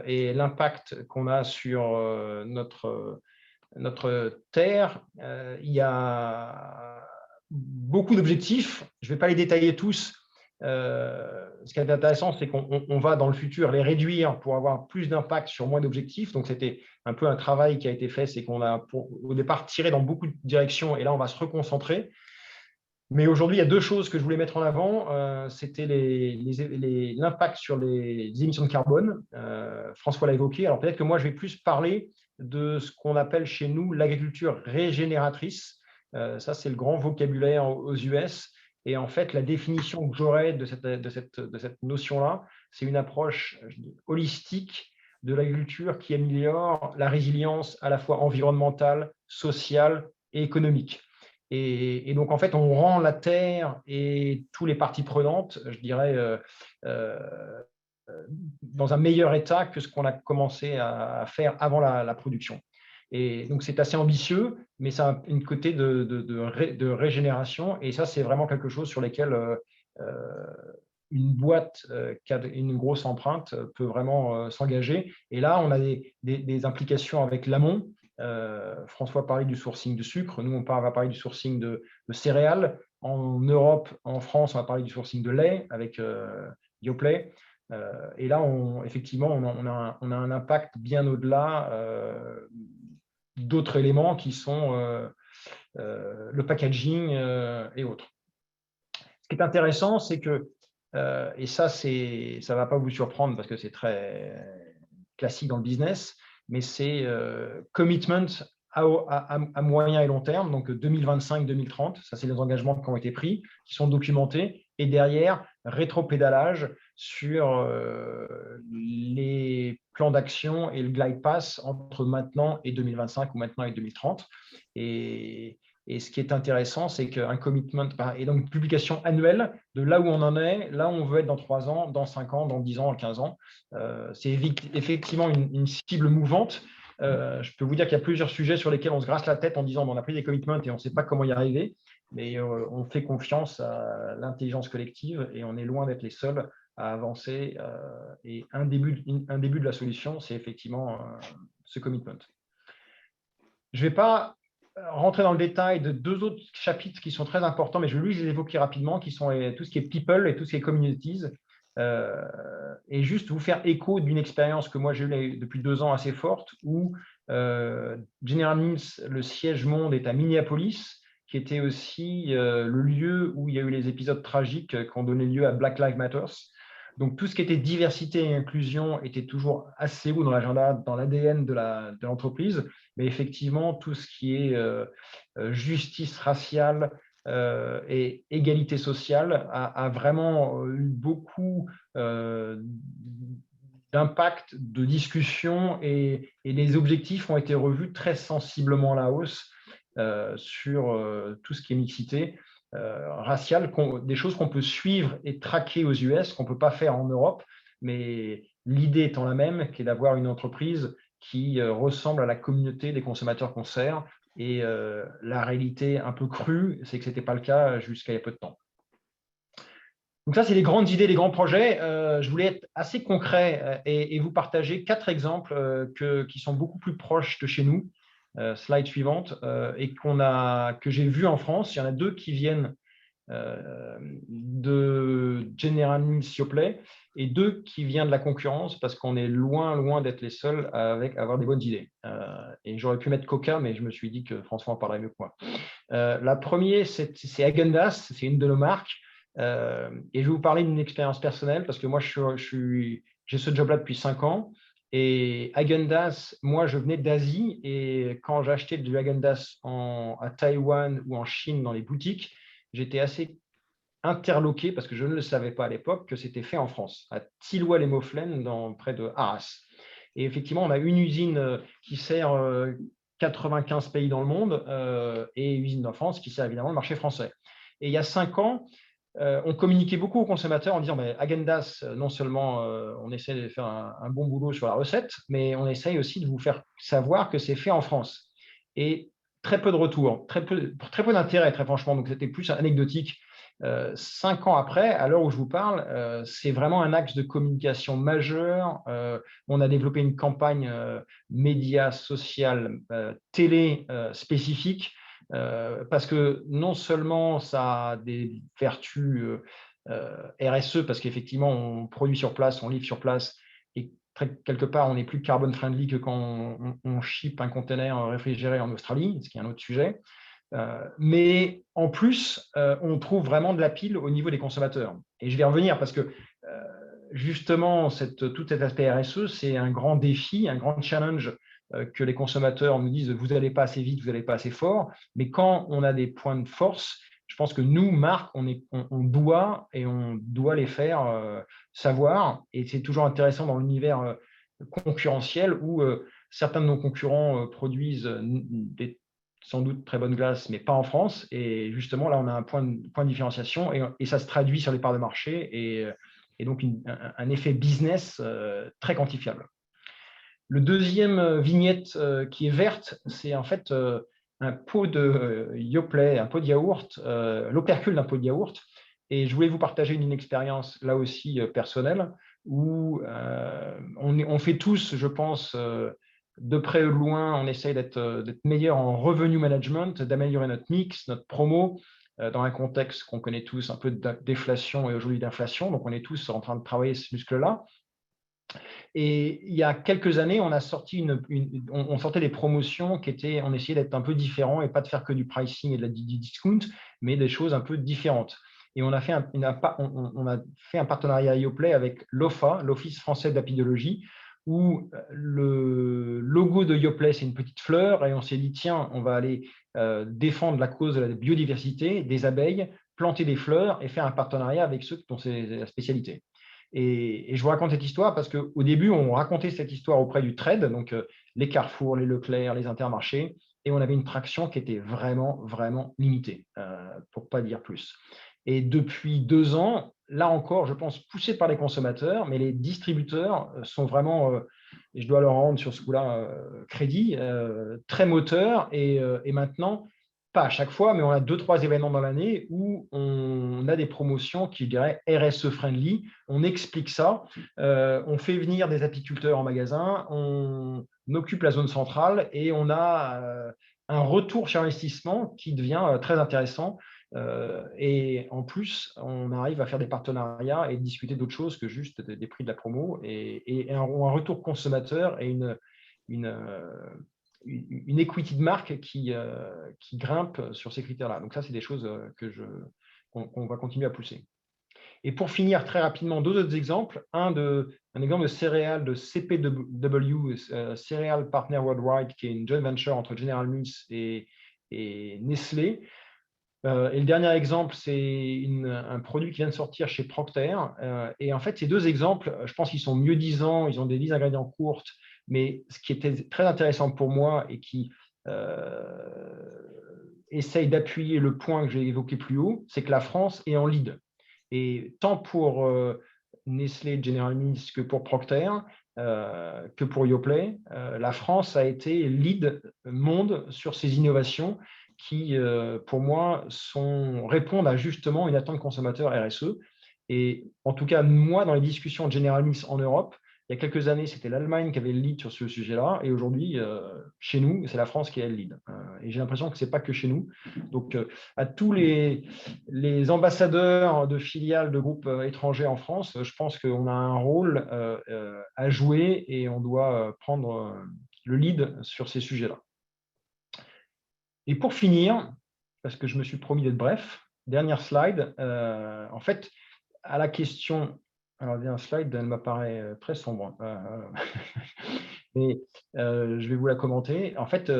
et l'impact qu'on a sur notre Terre, il y a beaucoup d'objectifs. Je ne vais pas les détailler tous. Ce qui est intéressant, c'est qu'on va dans le futur les réduire pour avoir plus d'impact sur moins d'objectifs. Donc, c'était un peu un travail qui a été fait, c'est qu'on a au départ tiré dans beaucoup de directions, et là, on va se reconcentrer. Mais aujourd'hui, il y a 2 choses que je voulais mettre en avant. C'était l'impact sur les émissions de carbone. François l'a évoqué. Alors peut-être que moi, je vais plus parler de ce qu'on appelle chez nous l'agriculture régénératrice. Ça, c'est le grand vocabulaire aux US. Et en fait, la définition que j'aurais de cette notion-là, c'est une approche holistique de l'agriculture qui améliore la résilience à la fois environnementale, sociale et économique. Et donc, en fait, on rend la terre et toutes les parties prenantes, je dirais, dans un meilleur état que ce qu'on a commencé à faire avant la production. Et donc, c'est assez ambitieux, mais ça a une côté de régénération. Et ça, c'est vraiment quelque chose sur lequel une boîte qui a une grosse empreinte peut vraiment s'engager. Et là, on a des implications avec l'amont. François parlait du sourcing de sucre, nous on va parler du sourcing de céréales. En Europe, en France, on va parler du sourcing de lait avec Yoplait. Et là, effectivement, on a un impact bien au-delà d'autres éléments qui sont le packaging et autres. Ce qui est intéressant, c'est que, et ça ne va pas vous surprendre parce que c'est très classique dans le business, mais c'est commitment à moyen et long terme, donc 2025-2030, ça c'est les engagements qui ont été pris, qui sont documentés, et derrière, rétropédalage sur les plans d'action et le glide pass entre maintenant et 2025 ou maintenant et 2030. Et ce qui est intéressant, c'est qu'un commitment, et donc une publication annuelle de là où on en est, là où on veut être dans 3 ans, dans 5 ans, dans 10 ans, dans 15 ans. C'est effectivement une cible mouvante. Je peux vous dire qu'il y a plusieurs sujets sur lesquels on se grasse la tête en disant on a pris des commitments et on ne sait pas comment y arriver, mais on fait confiance à l'intelligence collective et on est loin d'être les seuls à avancer. Et un début de la solution, c'est effectivement ce commitment. Je ne vais pas rentrer dans le détail de 2 autres chapitres qui sont très importants, mais je vais les évoquer rapidement, qui sont tout ce qui est people et tout ce qui est communities. Et juste vous faire écho d'une expérience que moi j'ai eue depuis 2 ans assez forte, où General Mills, le siège monde est à Minneapolis, qui était aussi le lieu où il y a eu les épisodes tragiques qui ont donné lieu à Black Lives Matter. Donc, tout ce qui était diversité et inclusion était toujours assez haut dans l'agenda, dans l'ADN de l'entreprise. Mais effectivement, tout ce qui est justice raciale et égalité sociale a vraiment eu beaucoup d'impact, de discussion, et les objectifs ont été revus très sensiblement à la hausse. sur tout ce qui est mixité raciale, des choses qu'on peut suivre et traquer aux US, qu'on ne peut pas faire en Europe, mais l'idée étant la même, qui est d'avoir une entreprise qui ressemble à la communauté des consommateurs qu'on sert. Et la réalité un peu crue, c'est que ce n'était pas le cas jusqu'à il y a peu de temps. Donc ça, c'est les grandes idées, les grands projets. Je voulais être assez concret et vous partager 4 exemples qui sont beaucoup plus proches de chez nous. Slide suivante. Et que j'ai vu en France. Il y en a 2 qui viennent de General Mills Yoplait et 2 qui viennent de la concurrence parce qu'on est loin d'être les seuls à avoir des bonnes idées. Et j'aurais pu mettre Coca, mais je me suis dit que François en parlerait mieux que moi. La première, c'est Häagen-Dazs, c'est une de nos marques. Et je vais vous parler d'une expérience personnelle parce que moi, j'ai ce job-là depuis 5 ans. Et Häagen-Dazs, moi, je venais d'Asie et quand j'achetais du Häagen-Dazs à Taïwan ou en Chine dans les boutiques, j'étais assez interloqué parce que je ne le savais pas à l'époque que c'était fait en France, à Tilloy-les-Mauflaines, près de Arras. Et effectivement, on a une usine qui sert 95 pays dans le monde et une usine en France qui sert évidemment le marché français. Et il y a 5 ans, on communiquait beaucoup aux consommateurs en disant Häagen-Dazs, non seulement on essaie de faire un bon boulot sur la recette, mais on essaye aussi de vous faire savoir que c'est fait en France. Et très peu de retours, très peu d'intérêt, très franchement. Donc, c'était plus anecdotique. 5 ans après, à l'heure où je vous parle, c'est vraiment un axe de communication majeur. On a développé une campagne média, sociale, télé spécifique. Parce que non seulement ça a des vertus RSE, parce qu'effectivement, on produit sur place, on livre sur place, et quelque part, on est plus carbone friendly que quand on ship un container réfrigéré en Australie, ce qui est un autre sujet. Mais en plus, on trouve vraiment de la pile au niveau des consommateurs. Et je vais revenir parce que justement, tout cet aspect RSE, c'est un grand défi, un grand challenge que les consommateurs nous disent vous n'allez pas assez vite, vous n'allez pas assez fort. Mais quand on a des points de force, je pense que nous, marques, on doit les faire savoir. Et c'est toujours intéressant dans l'univers concurrentiel où certains de nos concurrents produisent sans doute très bonnes glaces, mais pas en France. Et justement, là, on a un point de différenciation et ça se traduit sur les parts de marché et donc un effet business très quantifiable. Le deuxième vignette qui est verte, c'est en fait un pot de Yoplait, un pot de yaourt, l'opercule d'un pot de yaourt. Et je voulais vous partager une expérience là aussi personnelle où on fait tous, je pense, de près ou de loin, on essaye d'être meilleur en revenu management, d'améliorer notre mix, notre promo, dans un contexte qu'on connaît tous, un peu de déflation et aujourd'hui d'inflation. Donc, on est tous en train de travailler ce muscle-là. Et il y a quelques années, on a sorti on sortait des promotions on essayait d'être un peu différent et pas de faire que du pricing et du discount, mais des choses un peu différentes. Et on a fait un partenariat à Yoplait avec l'OFA, l'Office français d'apidologie, où le logo de Yoplait, c'est une petite fleur, et on s'est dit, tiens, on va aller défendre la cause de la biodiversité, des abeilles, planter des fleurs et faire un partenariat avec ceux dont c'est la spécialité. Et je vous raconte cette histoire parce qu'au début, on racontait cette histoire auprès du trade, donc les Carrefour, les Leclerc, les Intermarchés, et on avait une traction qui était vraiment, vraiment limitée, pour ne pas dire plus. Et depuis 2 ans, là encore, je pense, poussé par les consommateurs, mais les distributeurs sont vraiment, et je dois leur rendre sur ce coup-là crédit, très moteurs. Et maintenant, pas à chaque fois, mais on a 2-3 événements dans l'année où on a des promotions qui, je dirais, RSE friendly. On explique ça, on fait venir des apiculteurs en magasin, on occupe la zone centrale et on a un retour sur investissement qui devient très intéressant. Et en plus, on arrive à faire des partenariats et discuter d'autres choses que juste des prix de la promo et un retour consommateur et une equity de marque qui grimpe sur ces critères-là. Donc ça, c'est des choses qu'on va continuer à pousser. Et pour finir très rapidement, 2 autres exemples. Un exemple de céréales de CPW, Cereal Partner Worldwide, qui est une joint venture entre General Mills et Nestlé. Et le dernier exemple, c'est un produit qui vient de sortir chez Procter. Et en fait, ces 2 exemples, je pense qu'ils sont mieux disants, ils ont des listes d'ingrédients courtes, mais ce qui était très intéressant pour moi et qui essaye d'appuyer le point que j'ai évoqué plus haut, c'est que la France est en lead. Et tant pour Nestlé, General Mills que pour Procter, que pour Yoplait, la France a été lead monde sur ces innovations qui, pour moi, répondent à justement une attente consommateur RSE. Et en tout cas, moi, dans les discussions de General Mills en Europe, il y a quelques années, c'était l'Allemagne qui avait le lead sur ce sujet-là. Et aujourd'hui, chez nous, c'est la France qui a le lead. Et j'ai l'impression que ce n'est pas que chez nous. Donc, à tous les ambassadeurs de filiales de groupes étrangers en France, je pense qu'on a un rôle à jouer et on doit prendre le lead sur ces sujets-là. Et pour finir, parce que je me suis promis d'être bref, dernière slide, en fait, à la question, alors il y a un slide, elle m'apparaît très sombre, mais je vais vous la commenter. En fait,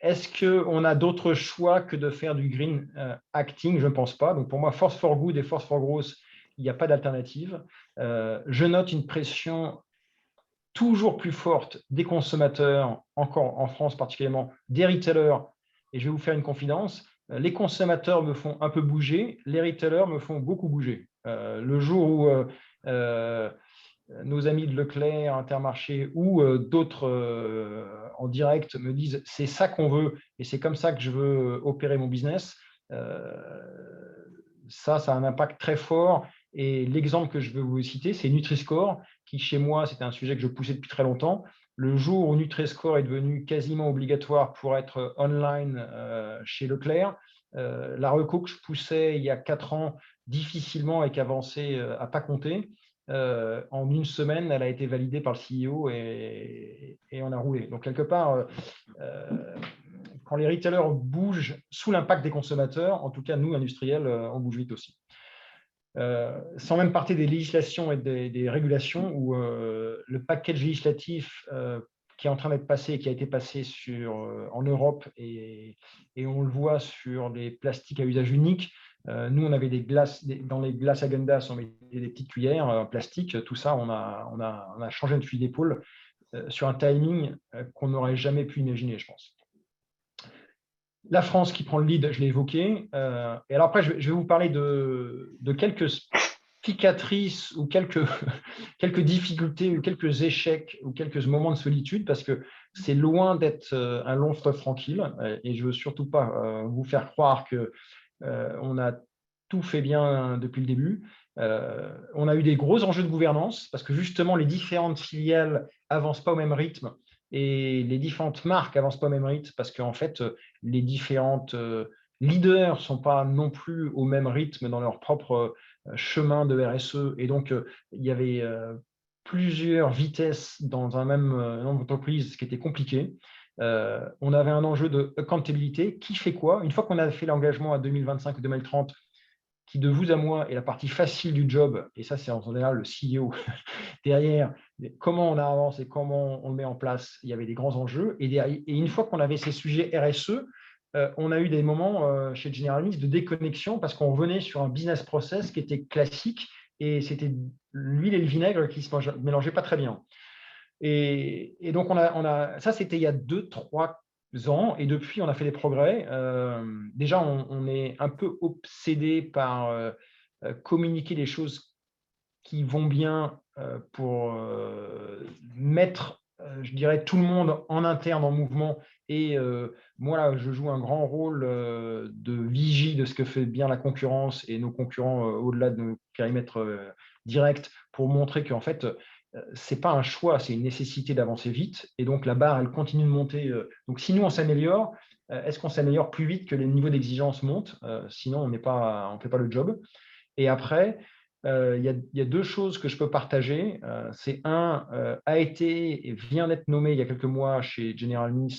est-ce qu'on a d'autres choix que de faire du green acting? Je ne pense pas. Donc pour moi, Force for Good et Force for Growth, il n'y a pas d'alternative. Je note une pression toujours plus forte des consommateurs, encore en France particulièrement, des retailers. Et je vais vous faire une confidence, les consommateurs me font un peu bouger, les retailers me font beaucoup bouger. Le jour où nos amis de Leclerc, Intermarché ou d'autres en direct me disent c'est ça qu'on veut et c'est comme ça que je veux opérer mon business, ça a un impact très fort. Et l'exemple que je veux vous citer, c'est Nutri-Score, qui chez moi, c'était un sujet que je poussais depuis très longtemps. Le jour où Nutri-Score est devenu quasiment obligatoire pour être online chez Leclerc, la reco que je poussais il y a 4 ans difficilement et qui avançait à pas compter, en une semaine, elle a été validée par le CEO et on a roulé. Donc, quelque part, quand les retailers bougent sous l'impact des consommateurs, en tout cas, nous, industriels, on bouge vite aussi. Sans même parler des législations et des régulations, où le package législatif qui est en train d'être passé et qui a été passé en Europe, et on le voit sur les plastiques à usage unique. Nous, on avait des glaces, dans les glaces Häagen-Dazs, on mettait des petites cuillères en plastique. Tout ça, on a changé de fusil d'épaule sur un timing qu'on n'aurait jamais pu imaginer, je pense. La France qui prend le lead, je l'ai évoqué. Et alors après, je vais vous parler de quelques cicatrices ou quelques difficultés ou quelques échecs ou quelques moments de solitude, parce que c'est loin d'être un long fleuve tranquille. Et je ne veux surtout pas vous faire croire qu'on a tout fait bien depuis le début. On a eu des gros enjeux de gouvernance parce que justement, les différentes filiales n'avancent pas au même rythme et les différentes marques n'avancent pas au même rythme parce qu'en fait, les différentes leaders ne sont pas non plus au même rythme dans leur propre chemin de RSE. Et donc, il y avait plusieurs vitesses dans un même nombre d'entreprises, ce qui était compliqué. On avait un enjeu de accountability. Qui fait quoi? Une fois qu'on a fait l'engagement à 2025 ou 2030, qui de vous à moi est la partie facile du job, et ça c'est en général le CEO derrière, comment on avance et comment on le met en place, il y avait des grands enjeux. Et une fois qu'on avait ces sujets RSE, on a eu des moments chez General Mills de déconnexion parce qu'on revenait sur un business process qui était classique et c'était l'huile et le vinaigre qui ne se mélangeaient pas très bien. Et donc, ça, c'était il y a 2-3 ans, et depuis, on a fait des progrès. Déjà, on est un peu obsédé par communiquer les choses qui vont bien pour mettre, je dirais, tout le monde en interne en mouvement. Et moi, là, je joue un grand rôle de vigie de ce que fait bien la concurrence et nos concurrents au-delà de nos périmètres directs pour montrer qu'en fait, ce n'est pas un choix, c'est une nécessité d'avancer vite. Et donc, la barre, elle continue de monter. Donc, si nous, on s'améliore, est-ce qu'on s'améliore plus vite que les niveaux d'exigence montent? Sinon, on ne fait pas le job. Et après, il y a 2 choses que je peux partager. C'est a été et vient d'être nommé il y a quelques mois chez General Mills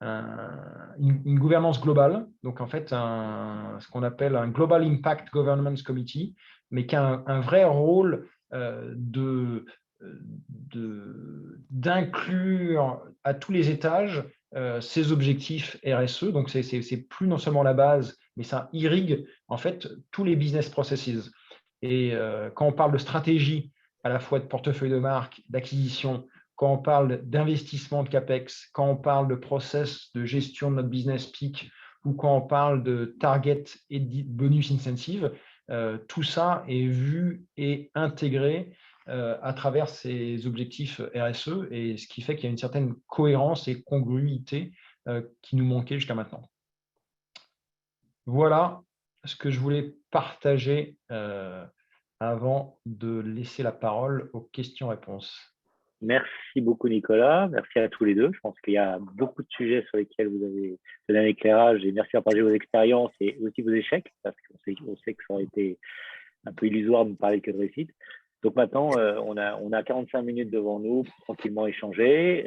une gouvernance globale. Donc, en fait, ce qu'on appelle un Global Impact Governance Committee, mais qui a un vrai rôle d'inclure à tous les étages ces objectifs RSE. Donc, c'est plus non seulement la base, mais ça irrigue en fait tous les business processes. Et quand on parle de stratégie, à la fois de portefeuille de marque, d'acquisition quand on parle d'investissement de CAPEX, quand on parle de process de gestion de notre business peak ou quand on parle de target et de bonus incentive, tout ça est vu et intégré à travers ces objectifs RSE, et ce qui fait qu'il y a une certaine cohérence et congruité qui nous manquait jusqu'à maintenant. Voilà ce que je voulais partager avant de laisser la parole aux questions-réponses. Merci beaucoup, Nicolas. Merci à tous les deux. Je pense qu'il y a beaucoup de sujets sur lesquels vous avez donné un éclairage, et merci d'avoir partagé vos expériences et aussi vos échecs, parce qu'on sait que ça aurait été un peu illusoire de ne parler que de réussite. Donc maintenant, on a 45 minutes devant nous pour tranquillement échanger.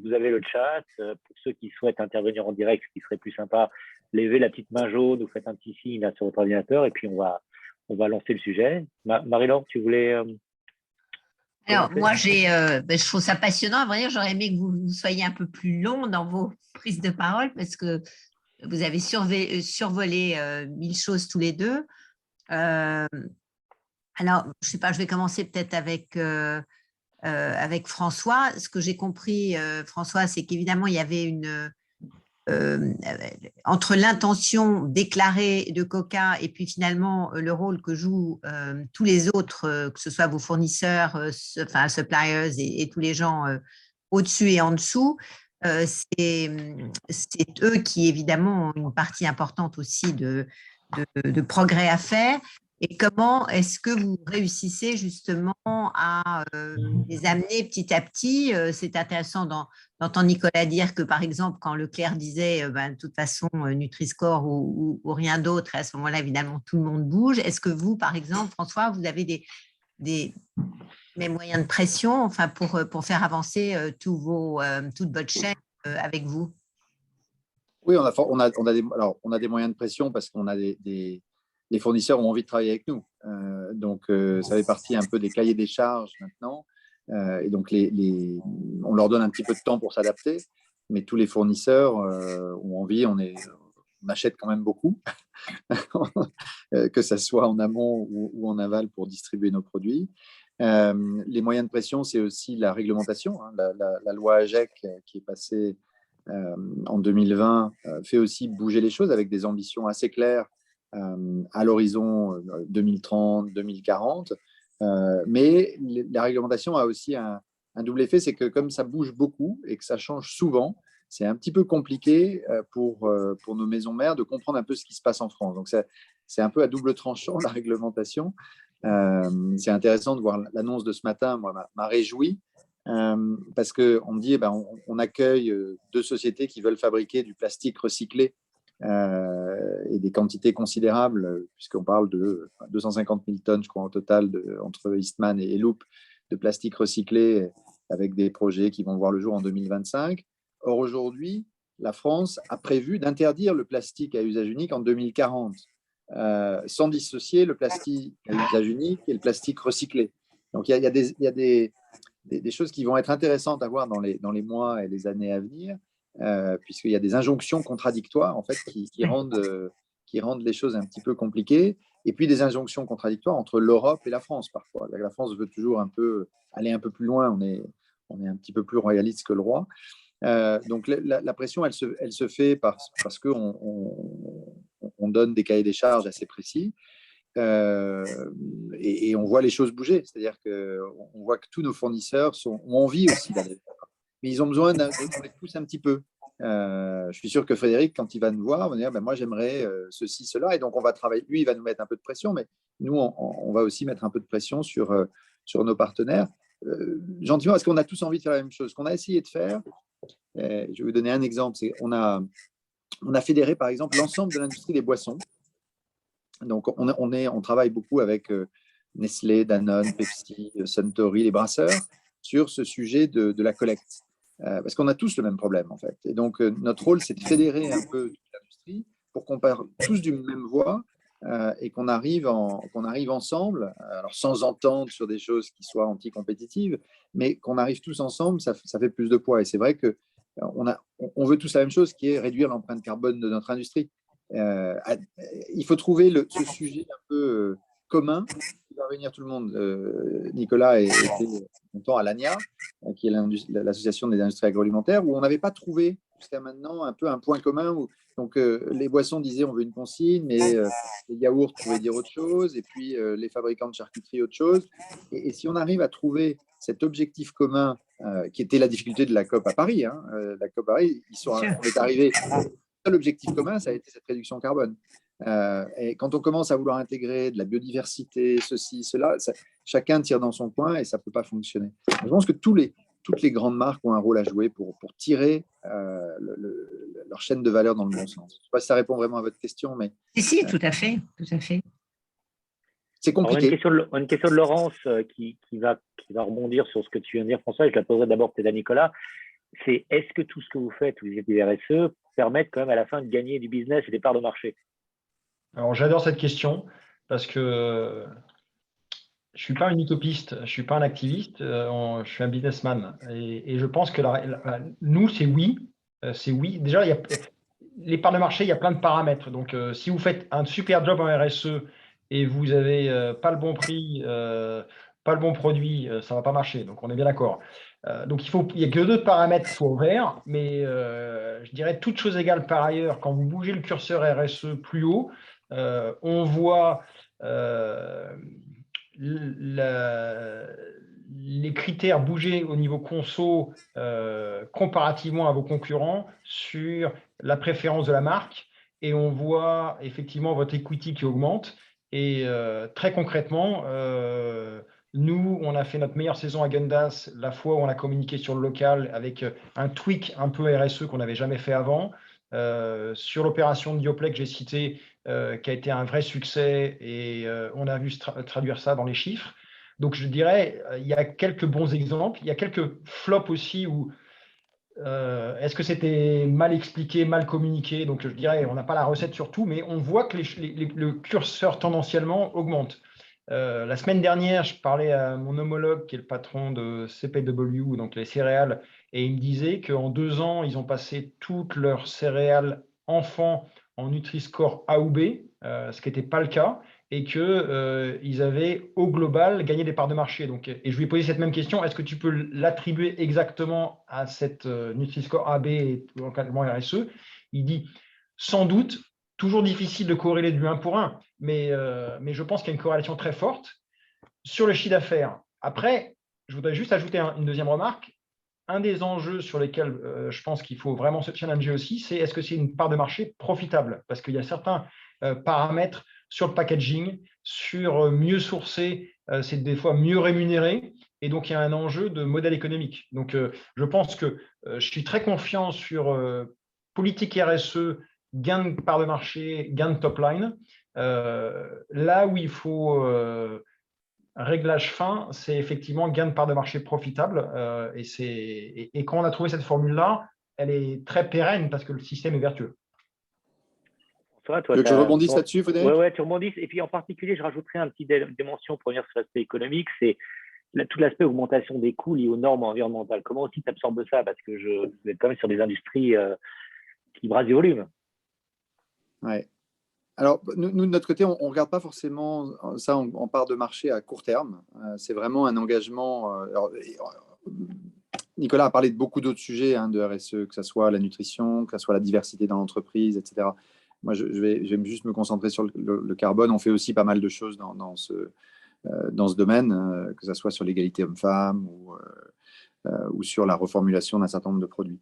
Vous avez le chat. Pour ceux qui souhaitent intervenir en direct, ce qui serait plus sympa, levez la petite main jaune, vous faites un petit signe là sur votre ordinateur et puis on va lancer le sujet. Marie-Laure, tu voulais… Alors, moi, je trouve ça passionnant. À vrai dire, j'aurais aimé que vous soyez un peu plus long dans vos prises de parole parce que vous avez survolé 1000 choses tous les deux. Alors, je ne sais pas, je vais commencer peut-être avec François. Ce que j'ai compris, François, c'est qu'évidemment, il y avait entre l'intention déclarée de Coca et puis finalement le rôle que jouent tous les autres, que ce soit vos fournisseurs, suppliers et tous les gens au-dessus et en dessous, c'est eux qui évidemment ont une partie importante aussi de progrès à faire. Et comment est-ce que vous réussissez justement à les amener petit à petit? C'est intéressant d'entendre Nicolas dire que, par exemple, quand Leclerc disait de toute façon Nutri-Score ou rien d'autre, à ce moment-là, évidemment, tout le monde bouge. Est-ce que vous, par exemple, François, vous avez des moyens de pression pour faire avancer toute votre chaîne avec vous? Oui, on a des moyens de pression parce qu'on a les fournisseurs ont envie de travailler avec nous. Donc, ça fait partie un peu des cahiers des charges maintenant. Et donc, on leur donne un petit peu de temps pour s'adapter. Mais tous les fournisseurs ont envie, on achète quand même beaucoup, que ce soit en amont ou en aval pour distribuer nos produits. Les moyens de pression, c'est aussi la réglementation. La loi AGEC qui est passée en 2020 fait aussi bouger les choses avec des ambitions assez claires à l'horizon 2030-2040. Mais la réglementation a aussi un double effet, c'est que comme ça bouge beaucoup et que ça change souvent, c'est un petit peu compliqué pour nos maisons mères de comprendre un peu ce qui se passe en France. Donc, c'est un peu à double tranchant, la réglementation. C'est intéressant de voir l'annonce de ce matin, moi, m'a réjoui, parce qu'on me dit, on accueille 2 sociétés qui veulent fabriquer du plastique recyclé et des quantités considérables, puisqu'on parle de 250 000 tonnes, je crois, en total, entre Eastman et Loop, de plastique recyclé, avec des projets qui vont voir le jour en 2025. Or, aujourd'hui, la France a prévu d'interdire le plastique à usage unique en 2040, sans dissocier le plastique à usage unique et le plastique recyclé. Donc, il y a des choses qui vont être intéressantes à voir dans les mois et les années à venir, puisqu'il y a des injonctions contradictoires en fait, qui rendent les choses un petit peu compliquées, et puis des injonctions contradictoires entre l'Europe et la France parfois. La France veut toujours aller un peu plus loin, on est un petit peu plus royaliste que le roi. Donc la pression, elle se fait parce qu'on donne des cahiers des charges assez précis. Et on voit les choses bouger, c'est-à-dire qu'on voit que tous nos fournisseurs ont envie aussi d'aller, mais ils ont besoin qu'on les pousse un petit peu. Je suis sûr que Frédéric, quand il va nous voir, va dire moi j'aimerais ceci, cela, et donc on va travailler. Lui, il va nous mettre un peu de pression, mais nous, on va aussi mettre un peu de pression sur nos partenaires. Gentiment, parce qu'on a tous envie de faire la même chose. Ce qu'on a essayé de faire, je vais vous donner un exemple, c'est on a fédéré par exemple l'ensemble de l'industrie des boissons. Donc on travaille beaucoup avec Nestlé, Danone, Pepsi, Suntory, les brasseurs, sur ce sujet de la collecte. Parce qu'on a tous le même problème, en fait. Et donc, notre rôle, c'est de fédérer un peu toute l'industrie pour qu'on parle tous d'une même voix et qu'on arrive ensemble, alors sans entendre sur des choses qui soient anti-compétitives, mais qu'on arrive tous ensemble, ça fait plus de poids. Et c'est vrai qu'on veut tous la même chose, qui est réduire l'empreinte carbone de notre industrie. Il faut trouver ce sujet un peu commun va réunir tout le monde. Nicolas était longtemps à l'ANIA, qui est l'association des industries agroalimentaires, où on n'avait pas trouvé jusqu'à maintenant un peu un point commun. Donc, les boissons disaient on veut une consigne, mais les yaourts pouvaient dire autre chose, et puis les fabricants de charcuterie autre chose. Et si on arrive à trouver cet objectif commun, qui était la difficulté de la COP à Paris, la COP à Paris, on est arrivé. Le seul objectif commun, ça a été cette réduction carbone. Et quand on commence à vouloir intégrer de la biodiversité, ceci, cela, chacun tire dans son coin et ça ne peut pas fonctionner. Je pense que toutes les grandes marques ont un rôle à jouer pour tirer leur chaîne de valeur dans le bon sens. Je ne sais pas si ça répond vraiment à votre question, mais… Si, tout à fait, tout à fait. C'est compliqué. Une question de Laurence qui va rebondir sur ce que tu viens de dire, François, et je la poserai d'abord peut-être à Nicolas. C'est est-ce que tout ce que vous faites, vous êtes des RSE, permettent quand même à la fin de gagner du business et des parts de marché? Alors, j'adore cette question parce que je ne suis pas un utopiste, je ne suis pas un activiste, je suis un businessman. Et je pense que nous, c'est oui. C'est oui. Déjà, les parts de marché, il y a plein de paramètres. Donc, si vous faites un super job en RSE et vous n'avez pas le bon prix, pas le bon produit, ça ne va pas marcher. Donc, on est bien d'accord. Donc, il n'y a que deux paramètres qu'il faut faire. Mais je dirais, toutes choses égales par ailleurs, quand vous bougez le curseur RSE plus haut, on voit les critères bouger au niveau conso comparativement à vos concurrents sur la préférence de la marque, et on voit effectivement votre equity qui augmente. Et très concrètement, nous, on a fait notre meilleure saison à Gundas la fois où on a communiqué sur le local avec un tweak un peu RSE qu'on n'avait jamais fait avant. Sur l'opération de Yoplait que j'ai citée, qui a été un vrai succès, et on a vu traduire ça dans les chiffres. Donc, je dirais, il y a quelques bons exemples. Il y a quelques flops aussi où est-ce que c'était mal expliqué, mal communiqué? Donc, je dirais, on n'a pas la recette sur tout, mais on voit que le curseur tendanciellement augmente. La semaine dernière, je parlais à mon homologue qui est le patron de CPW, donc les céréales, et il me disait qu'en 2 ans, ils ont passé toutes leurs céréales enfants en Nutri-Score A ou B, ce qui n'était pas le cas, et qu'ils avaient au global gagné des parts de marché. Donc, et je lui ai posé cette même question, est-ce que tu peux l'attribuer exactement à cette Nutri-Score AB et localement RSE? Il dit, sans doute, toujours difficile de corréler du 1 pour 1, mais je pense qu'il y a une corrélation très forte sur le chiffre d'affaires. Après, je voudrais juste ajouter une deuxième remarque. Un des enjeux sur lesquels je pense qu'il faut vraiment se challenger aussi, c'est est-ce que c'est une part de marché profitable? Parce qu'il y a certains paramètres sur le packaging, sur mieux sourcer, c'est des fois mieux rémunéré, et donc il y a un enjeu de modèle économique. Donc je pense que je suis très confiant sur politique RSE, gain de part de marché, gain de top line. Là où il faut un réglage fin, c'est effectivement gain de part de marché profitable. Et quand on a trouvé cette formule-là, elle est très pérenne parce que le système est vertueux. Toi, tu veux que je rebondisse là-dessus, Frédéric? Oui, tu rebondisses. Et puis en particulier, je rajouterai un petit dimension pour revenir sur l'aspect économique, c'est tout l'aspect augmentation des coûts liés aux normes environnementales. Comment aussi tu absorbes ça? Parce que vous êtes quand même sur des industries qui brassent du volume. Ouais. Alors, nous, de notre côté, on ne regarde pas forcément ça en part de marché à court terme. C'est vraiment un engagement. Nicolas a parlé de beaucoup d'autres sujets de RSE, que ce soit la nutrition, que ce soit la diversité dans l'entreprise, etc. Moi, je vais juste me concentrer sur le carbone. On fait aussi pas mal de choses dans ce domaine, que ce soit sur l'égalité homme-femme ou sur la reformulation d'un certain nombre de produits.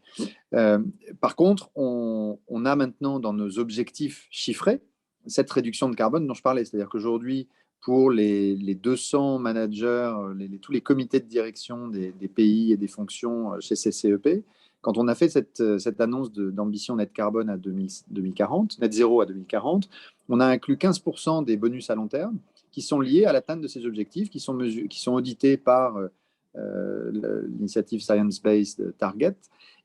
Par contre, on a maintenant dans nos objectifs chiffrés cette réduction de carbone dont je parlais. C'est-à-dire qu'aujourd'hui, pour les 200 managers, tous les comités de direction des pays et des fonctions chez CCEP, quand on a fait cette annonce d'ambition net carbone à 2040, net zéro à 2040, on a inclus 15% des bonus à long terme qui sont liés à l'atteinte de ces objectifs, qui sont audités par l'initiative Science Based Target.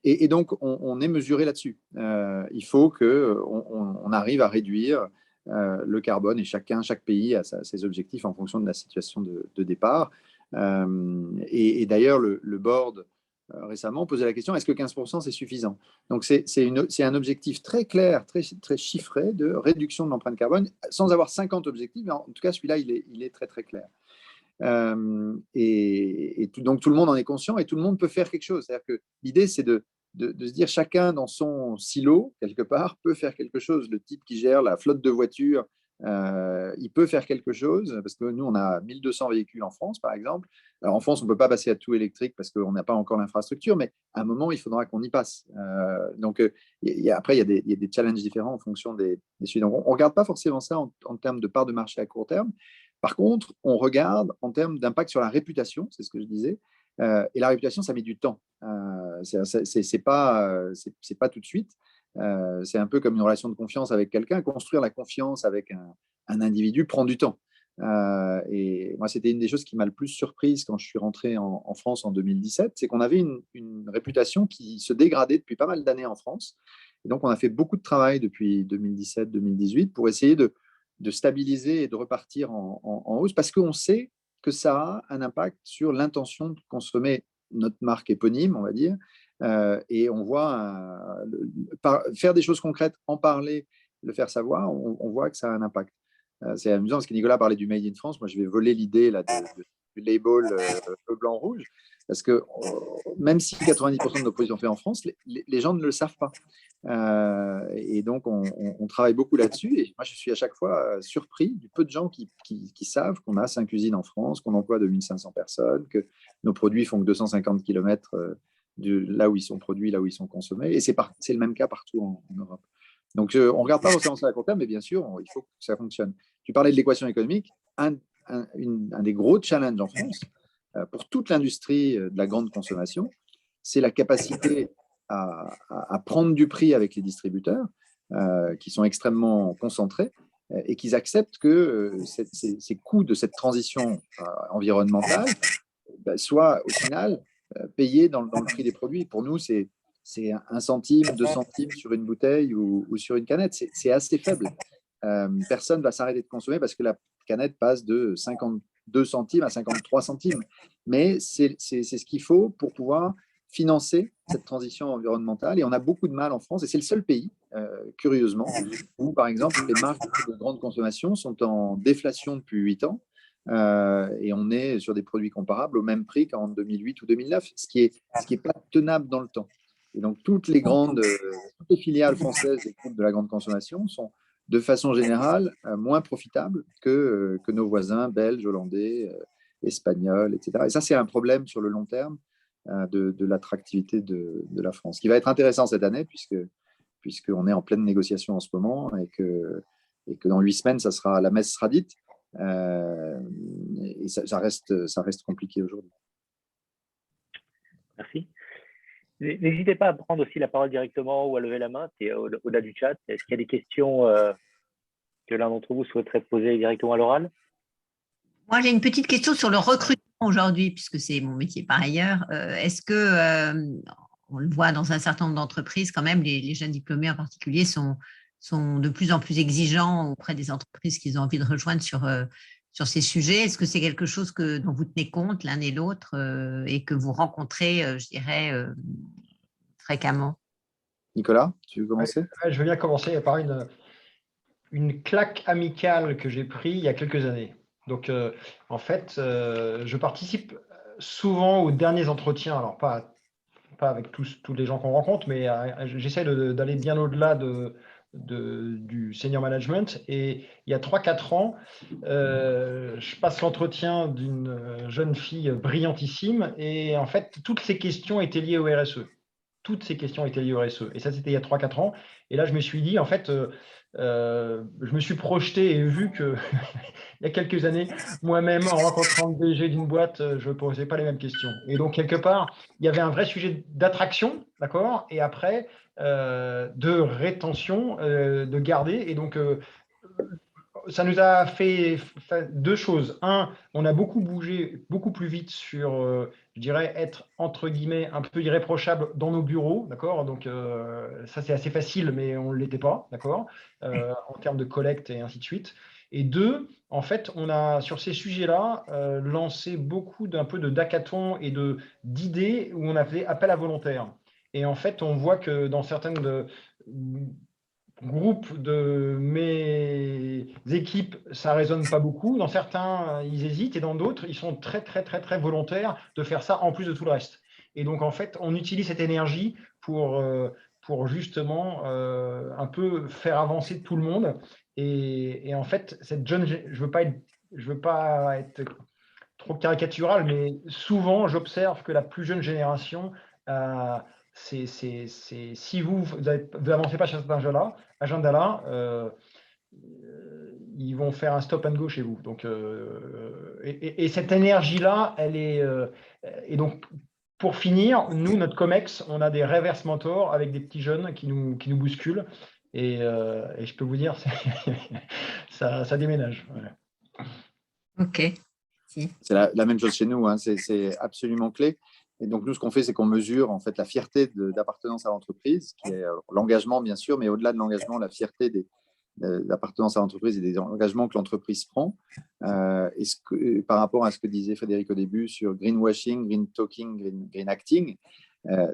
Et donc, on est mesuré là-dessus. Il faut qu'on arrive à réduire le carbone, et chaque pays a ses objectifs en fonction de la situation de départ. Et d'ailleurs, le board récemment posé la question, est-ce que 15% c'est suffisant? Donc c'est un objectif très clair, très, très chiffré de réduction de l'empreinte carbone, sans avoir 50 objectifs, mais en tout cas celui-là il est très très clair. Donc tout le monde en est conscient et tout le monde peut faire quelque chose. C'est-à-dire que l'idée c'est de se dire chacun dans son silo, quelque part, peut faire quelque chose. Le type qui gère la flotte de voitures, il peut faire quelque chose, parce que nous, on a 1200 véhicules en France, par exemple. Alors, en France, on ne peut pas passer à tout électrique parce qu'on n'a pas encore l'infrastructure, mais à un moment, il faudra qu'on y passe. Donc, après, il y a des challenges différents en fonction des sujets. Donc, on ne regarde pas forcément ça en termes de part de marché à court terme. Par contre, on regarde en termes d'impact sur la réputation, c'est ce que je disais. Et la réputation, ça met du temps. C'est pas tout de suite. C'est un peu comme une relation de confiance avec quelqu'un. Construire la confiance avec un individu prend du temps. Et moi, c'était une des choses qui m'a le plus surprise quand je suis rentré en France en 2017, c'est qu'on avait une réputation qui se dégradait depuis pas mal d'années en France. Et donc, on a fait beaucoup de travail depuis 2017-2018 pour essayer de stabiliser et de repartir en hausse, parce qu'on sait que ça a un impact sur l'intention de consommer notre marque éponyme, on va dire. Et on voit faire des choses concrètes, en parler, le faire savoir, on voit que ça a un impact. C'est amusant parce que Nicolas parlait du Made in France. Moi, je vais voler l'idée du label bleu, blanc, rouge, parce que même si 90% de nos produits sont faits en France, les gens ne le savent pas. Et donc, on travaille beaucoup là-dessus. Et moi, je suis à chaque fois surpris du peu de gens qui savent qu'on a 5 usines en France, qu'on emploie 2500 personnes, que nos produits font que 250 km de là où ils sont produits, là où ils sont consommés. Et c'est le même cas partout en Europe. Donc, on ne regarde pas forcément ça à court terme, mais bien sûr, il faut que ça fonctionne. Tu parlais de l'équation économique. Un des gros challenges en France, pour toute l'industrie de la grande consommation, c'est la capacité à prendre du prix avec les distributeurs, qui sont extrêmement concentrés, et qu'ils acceptent que ces coûts de cette transition environnementale soient au final payés dans le prix des produits. Pour nous, c'est 1 centime, 2 centimes sur une bouteille ou sur une canette. C'est assez faible. Personne ne va s'arrêter de consommer parce que la canette passe de 52 centimes à 53 centimes. Mais c'est ce qu'il faut pour pouvoir financer cette transition environnementale. Et on a beaucoup de mal en France, et c'est le seul pays, curieusement, où, par exemple, les marques de grande consommation sont en déflation depuis 8 ans. Et on est sur des produits comparables au même prix qu'en 2008 ou 2009, ce qui est pas tenable dans le temps. Et donc, toutes les filiales françaises des groupes de la grande consommation sont, de façon générale, moins profitables que nos voisins belges, hollandais, espagnols, etc. Et ça, c'est un problème sur le long terme de l'attractivité de la France, qui va être intéressant cette année, puisqu'on est en pleine négociation en ce moment, et que dans 8 semaines, la messe sera dite. Et ça reste compliqué aujourd'hui. Merci. N'hésitez pas à prendre aussi la parole directement ou à lever la main au-delà du chat. Est-ce qu'il y a des questions que l'un d'entre vous souhaiterait poser directement à l'oral? Moi, j'ai une petite question sur le recrutement aujourd'hui, puisque c'est mon métier par ailleurs. Est-ce que, on le voit dans un certain nombre d'entreprises, quand même, les jeunes diplômés en particulier sont de plus en plus exigeants auprès des entreprises qu'ils ont envie de rejoindre sur ces sujets? Est-ce que c'est quelque chose dont vous tenez compte l'un et l'autre et que vous rencontrez, je dirais, fréquemment? Nicolas, tu veux commencer? Je veux bien commencer par une claque amicale que j'ai prise il y a quelques années. Donc, en fait, je participe souvent aux derniers entretiens, alors pas avec tous les gens qu'on rencontre, mais j'essaie d'aller bien au-delà du senior management. Et il y a 3-4 ans, je passe l'entretien d'une jeune fille brillantissime, et en fait, toutes ces questions étaient liées au RSE. Toutes ces questions étaient liées au RSE. Et ça, c'était il y a 3-4 ans. Et là, je me suis dit, en fait, je me suis projeté et vu que il y a quelques années, moi-même, en rencontrant le DG d'une boîte, je ne posais pas les mêmes questions. Et donc, quelque part, il y avait un vrai sujet d'attraction, d'accord, et après, de rétention, de garder. Et donc, ça nous a fait 2 choses. Un, on a beaucoup bougé, beaucoup plus vite sur, je dirais, être, entre guillemets, un peu irréprochable dans nos bureaux, d'accord. Donc, ça, c'est assez facile, mais on ne l'était pas, d'accord, en termes de collecte et ainsi de suite. Et 2, en fait, on a, sur ces sujets-là, lancé beaucoup d'un peu de hackathons et d'idées où on a fait appel à volontaires. Et en fait, on voit que dans certaines groupes de mes équipes, ça ne résonne pas beaucoup. Dans certains, ils hésitent. Et dans d'autres, ils sont très, très, très, très volontaires de faire ça en plus de tout le reste. Et donc, en fait, on utilise cette énergie pour justement un peu faire avancer tout le monde. Et en fait, cette jeune, je veux pas être trop caricatural, mais souvent, j'observe que la plus jeune génération, si vous n'avancez pas sur cet agenda-là, ils vont faire un stop and go chez vous. Donc, et cette énergie-là, elle est. Et donc, pour finir, nous, notre COMEX, on a des reverse mentors avec des petits jeunes qui nous bousculent. Et je peux vous dire, ça déménage. Ouais. OK. Si. C'est la même chose chez nous, hein. C'est absolument clé. Et donc, nous, ce qu'on fait, c'est qu'on mesure en fait la fierté d'appartenance à l'entreprise, qui est l'engagement, bien sûr, mais au-delà de l'engagement, la fierté d'appartenance à l'entreprise et des engagements que l'entreprise prend. Par rapport à ce que disait Frédéric au début sur greenwashing, green talking, green acting,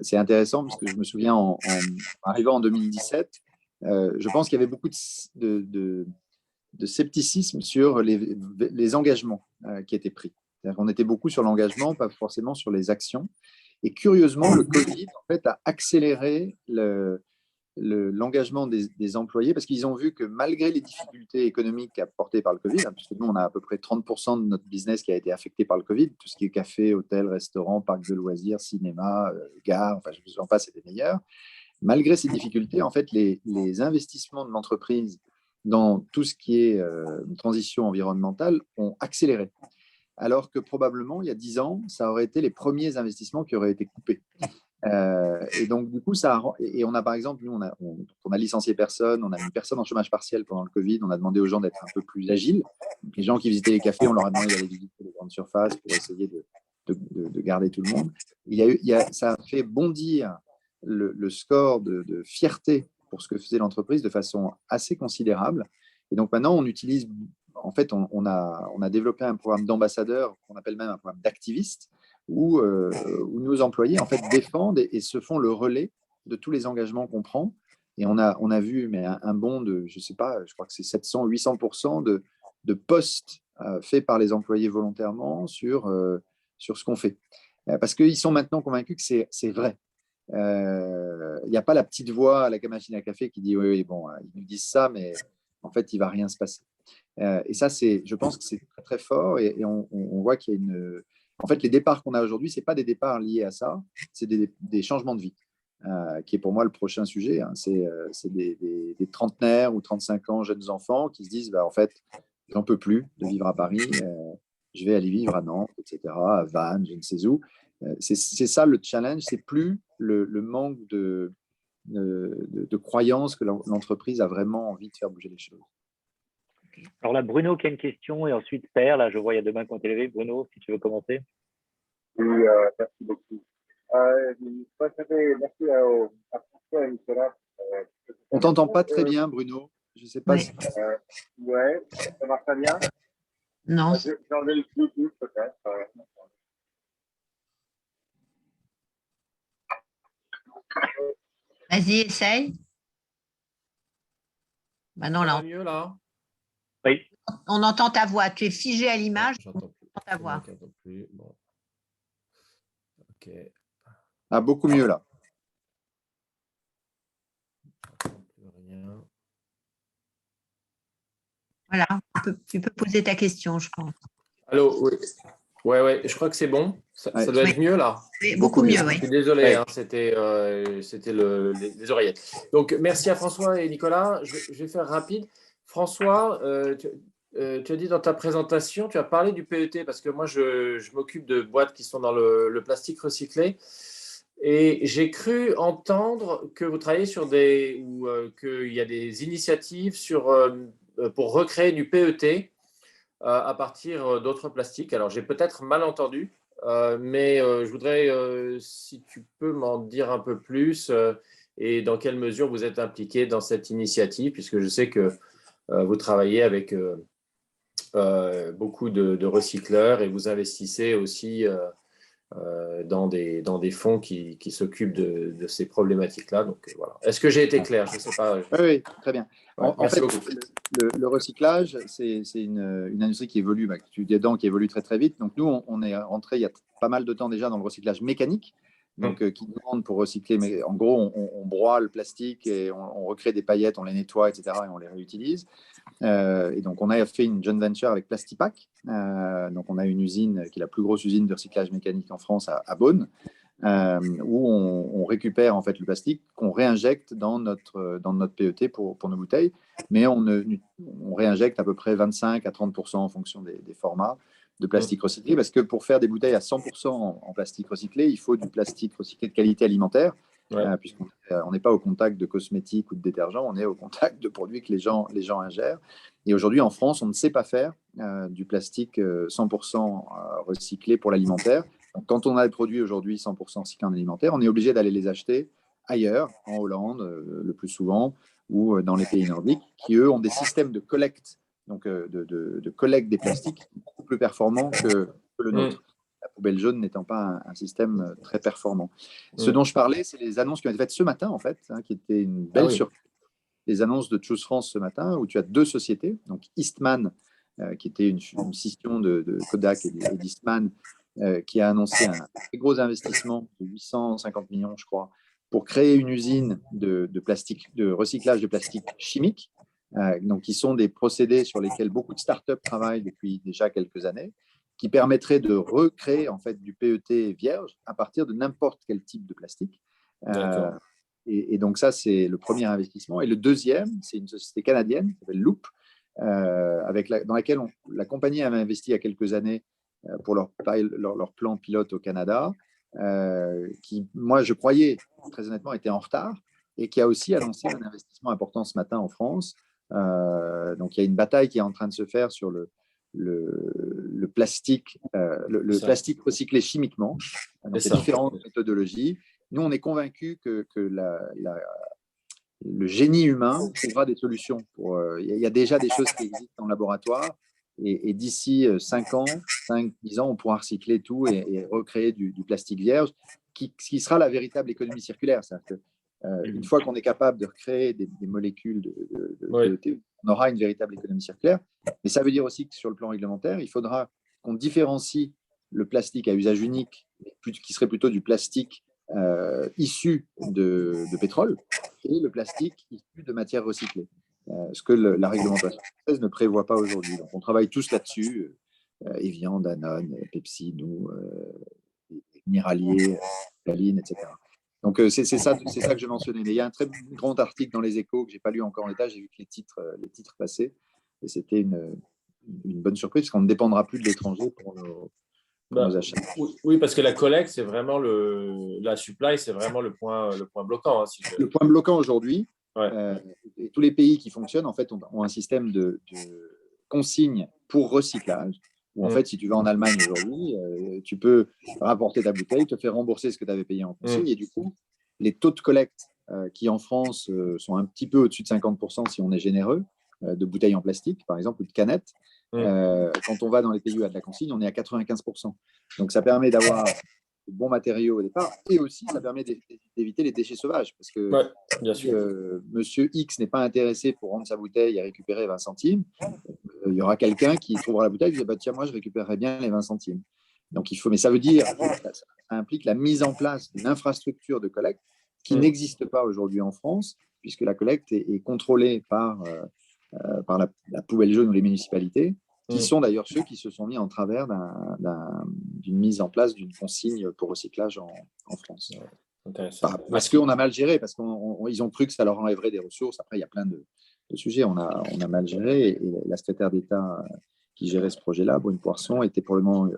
c'est intéressant parce que je me souviens, en arrivant en 2017, je pense qu'il y avait beaucoup de scepticisme sur les engagements qui étaient pris. On était beaucoup sur l'engagement, pas forcément sur les actions. Et curieusement, le Covid en fait, a accéléré l'engagement des employés parce qu'ils ont vu que malgré les difficultés économiques apportées par le Covid, hein, puisque nous, on a à peu près 30% de notre business qui a été affecté par le Covid, tout ce qui est café, hôtel, restaurant, parc de loisirs, cinéma, gare, enfin, je vous en passe, c'est les meilleurs. Malgré ces difficultés, en fait, les investissements de l'entreprise dans tout ce qui est transition environnementale ont accéléré. Alors que probablement, il y a 10 ans, ça aurait été les premiers investissements qui auraient été coupés. Et donc, du coup, on a par exemple, nous, on a licencié personne, on a mis personne en chômage partiel pendant le Covid, on a demandé aux gens d'être un peu plus agiles. Donc, les gens qui visitaient les cafés, on leur a demandé d'aller visiter les grandes surfaces pour essayer de garder tout le monde. Ça a fait bondir le score de fierté pour ce que faisait l'entreprise de façon assez considérable. Et donc maintenant, on utilise, en fait, on a développé un programme d'ambassadeurs qu'on appelle même un programme d'activistes, où nos employés en fait défendent et se font le relais de tous les engagements qu'on prend. Et on a vu un bond de, je sais pas, je crois que c'est 700-800% de posts faits par les employés volontairement sur ce qu'on fait. Parce qu'ils sont maintenant convaincus que c'est vrai. Il n'y a pas la petite voix à la machine à café qui dit oui, bon, ils nous disent ça, mais en fait, il ne va rien se passer. Et ça, je pense que c'est très, très fort. Et on voit qu'il y a en fait, les départs qu'on a aujourd'hui, ce n'est pas des départs liés à ça, c'est des changements de vie, qui est pour moi le prochain sujet. Hein. C'est des trentenaires ou 35 ans, jeunes enfants, qui se disent bah, en fait, j'en peux plus de vivre à Paris, je vais aller vivre à Nantes, etc., à Vannes, je ne sais où. C'est ça le challenge, c'est plus le manque de croyance que l'entreprise a vraiment envie de faire bouger les choses. Alors là, Bruno qui a une question et ensuite Père, là je vois il y a deux mains qui ont été levées. Bruno, si tu veux commencer. Oui, merci beaucoup. Merci à François et Nicolas. On ne t'entend pas très bien, Bruno. Je ne sais pas si… Ouais, ça marche pas bien? Non. J'ai enlevé le Bluetooth peut-être. Vas-y, essaye. Bah non, là, mieux là. Oui. On entend ta voix. Tu es figé à l'image. On entend ta voix. Bon. Ok. Ah, beaucoup mieux là. Rien. Voilà, tu peux poser ta question, je pense. Allô, oui. Ouais, je crois que c'est bon. Ça doit être mieux là. Oui, beaucoup mieux, oui. Je suis désolé, hein, c'était les oreillettes. Donc, merci à François et Nicolas. Je vais faire rapide. François, tu as dit dans ta présentation, tu as parlé du PET parce que moi, je m'occupe de boîtes qui sont dans le plastique recyclé. Et j'ai cru entendre que vous travaillez sur qu'il y a des initiatives pour recréer du PET à partir d'autres plastiques. Alors, j'ai peut-être mal entendu, mais je voudrais, si tu peux m'en dire un peu plus et dans quelle mesure vous êtes impliqué dans cette initiative, puisque je sais que vous travaillez avec beaucoup de recycleurs et vous investissez aussi dans des fonds qui s'occupent de ces problématiques-là. Donc, voilà. Est-ce que j'ai été clair? Je ne sais pas. Oui, très bien. Ouais, En merci fait, beaucoup. le recyclage, c'est une industrie qui évolue, tu dis dedans, qui évolue très très vite. Donc nous, on est rentré il y a pas mal de temps déjà dans le recyclage mécanique, donc qui demande pour recycler, mais en gros, on broie le plastique et on recrée des paillettes, on les nettoie, etc., et on les réutilise. Et donc on a fait une joint venture avec Plastipack. Donc on a une usine qui est la plus grosse usine de recyclage mécanique en France à Beaune. Où on récupère en fait le plastique qu'on réinjecte dans notre PET pour nos bouteilles, mais on réinjecte à peu près 25 à 30% en fonction des formats de plastique recyclé, parce que pour faire des bouteilles à 100% en plastique recyclé, il faut du plastique recyclé de qualité alimentaire, puisqu'on n'est pas au contact de cosmétiques ou de détergents, on est au contact de produits que les gens ingèrent. Et aujourd'hui, en France, on ne sait pas faire du plastique 100% recyclé pour l'alimentaire. Donc, quand on a des produits aujourd'hui 100% recyclés en alimentaire, on est obligé d'aller les acheter ailleurs, en Hollande le plus souvent, ou dans les pays nordiques, qui eux ont des systèmes de collecte, donc de collecte des plastiques beaucoup plus performants que le nôtre. La poubelle jaune n'étant pas un système très performant. Ce dont je parlais, c'est les annonces qui ont été faites ce matin, en fait, qui étaient une belle surprise. Les annonces de Choose France ce matin, où tu as deux sociétés, donc Eastman, qui était une scission de Kodak et d'Eastman, qui a annoncé un très gros investissement de 850 millions, je crois, pour créer une usine de recyclage de plastique chimique, donc qui sont des procédés sur lesquels beaucoup de startups travaillent depuis déjà quelques années, qui permettraient de recréer en fait du PET vierge à partir de n'importe quel type de plastique. Et donc ça, c'est le premier investissement. Et le deuxième, c'est une société canadienne qui s'appelle Loop, dans laquelle la compagnie avait investi il y a quelques années pour leur plan pilote au Canada, qui, moi, je croyais, très honnêtement, était en retard, et qui a aussi annoncé un investissement important ce matin en France. Donc, il y a une bataille qui est en train de se faire sur le plastique, le plastique recyclé chimiquement. Donc, il y a différentes méthodologies. Nous, on est convaincus que le génie humain trouvera des solutions. Il y a déjà des choses qui existent en laboratoire, et d'ici 5-10 ans, on pourra recycler tout et recréer du plastique vierge, qui sera la véritable économie circulaire. Une fois qu'on est capable de recréer des molécules de PET, on aura une véritable économie circulaire. Mais ça veut dire aussi que sur le plan réglementaire, il faudra qu'on différencie le plastique à usage unique, qui serait plutôt du plastique issu de pétrole, et le plastique issu de matières recyclées, ce que la réglementation française ne prévoit pas aujourd'hui. Donc on travaille tous là-dessus, Evian, Danone, Pepsi, nous, Miralier, Caline, etc. Donc c'est ça que je mentionnais. Mais il y a un très grand article dans les Échos que je n'ai pas lu encore en l'état, j'ai vu que les titres passaient, et c'était une bonne surprise, parce qu'on ne dépendra plus de l'étranger pour nos achats. Oui, parce que la collecte, c'est vraiment la supply, c'est vraiment le point bloquant. Le point bloquant aujourd'hui, et tous les pays qui fonctionnent, en fait, ont un système de consigne pour recyclage, où en fait, si tu vas en Allemagne aujourd'hui, tu peux rapporter ta bouteille, te faire rembourser ce que tu avais payé en consigne, et du coup, les taux de collecte qui en France sont un petit peu au-dessus de 50% si on est généreux, de bouteilles en plastique, par exemple, ou de canettes. Quand on va dans les pays où il y a de la consigne, on est à 95%. Donc, ça permet d'avoir de bons matériaux au départ, et aussi, ça permet d'éviter les déchets sauvages, parce que bien sûr. Monsieur X n'est pas intéressé pour rendre sa bouteille et récupérer 20 centimes, il y aura quelqu'un qui trouvera la bouteille et dit tiens, moi, je récupérerais bien les 20 centimes. Donc, mais ça veut dire, ça implique la mise en place d'une infrastructure de collecte qui n'existe pas aujourd'hui en France, puisque la collecte est contrôlée par la poubelle jaune ou les municipalités, qui sont d'ailleurs ceux qui se sont mis en travers d'une mise en place d'une consigne pour recyclage en France. Parce qu'on a mal géré, parce qu'ils ont cru que ça leur enlèverait des ressources. Après, il y a plein de sujets. On a mal géré, et la secrétaire d'État qui gérait ce projet-là, Brune Poisson, était probablement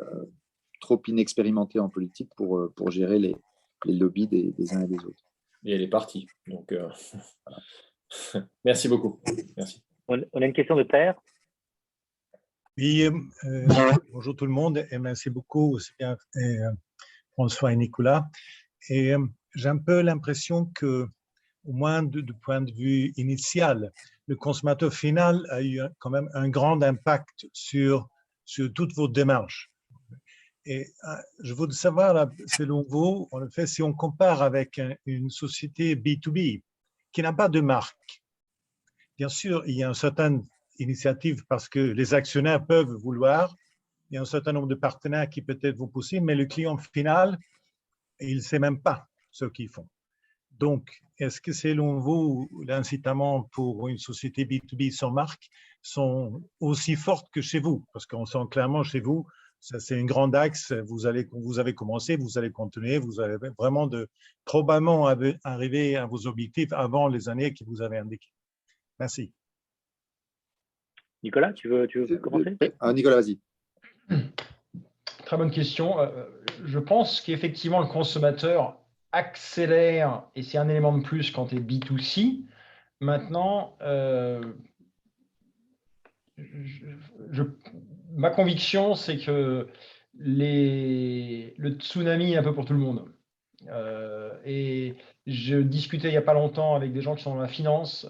trop inexpérimentée en politique pour gérer les lobbies des uns et des autres. Et elle est partie. Donc, merci beaucoup. Merci. On a une question de Terre. Oui, bonjour tout le monde et merci beaucoup aussi bien François et Nicolas. Et j'ai un peu l'impression que, au moins du point de vue initial, le consommateur final a eu quand même un grand impact sur toutes vos démarches. Et je voudrais savoir, selon vous, en effet, si on compare avec une société B2B qui n'a pas de marque, bien sûr, il y a une certaine initiative parce que les actionnaires peuvent vouloir, il y a un certain nombre de partenaires qui peut-être vous pousser, mais le client final, il ne sait même pas ce qu'ils font. Donc, est-ce que selon vous, l'incitement pour une société B2B sans marque sont aussi fortes que chez vous? Parce qu'on sent clairement chez vous, c'est un grand axe, vous avez commencé, vous allez continuer, vous allez vraiment probablement arriver à vos objectifs avant les années que vous avez indiquées. Merci. Nicolas, tu veux commencer? Nicolas, vas-y. Très bonne question. Je pense qu'effectivement, le consommateur accélère et c'est un élément de plus quand tu es B2C. Maintenant, ma conviction, c'est que le tsunami est un peu pour tout le monde. Et je discutais il n'y a pas longtemps avec des gens qui sont dans la finance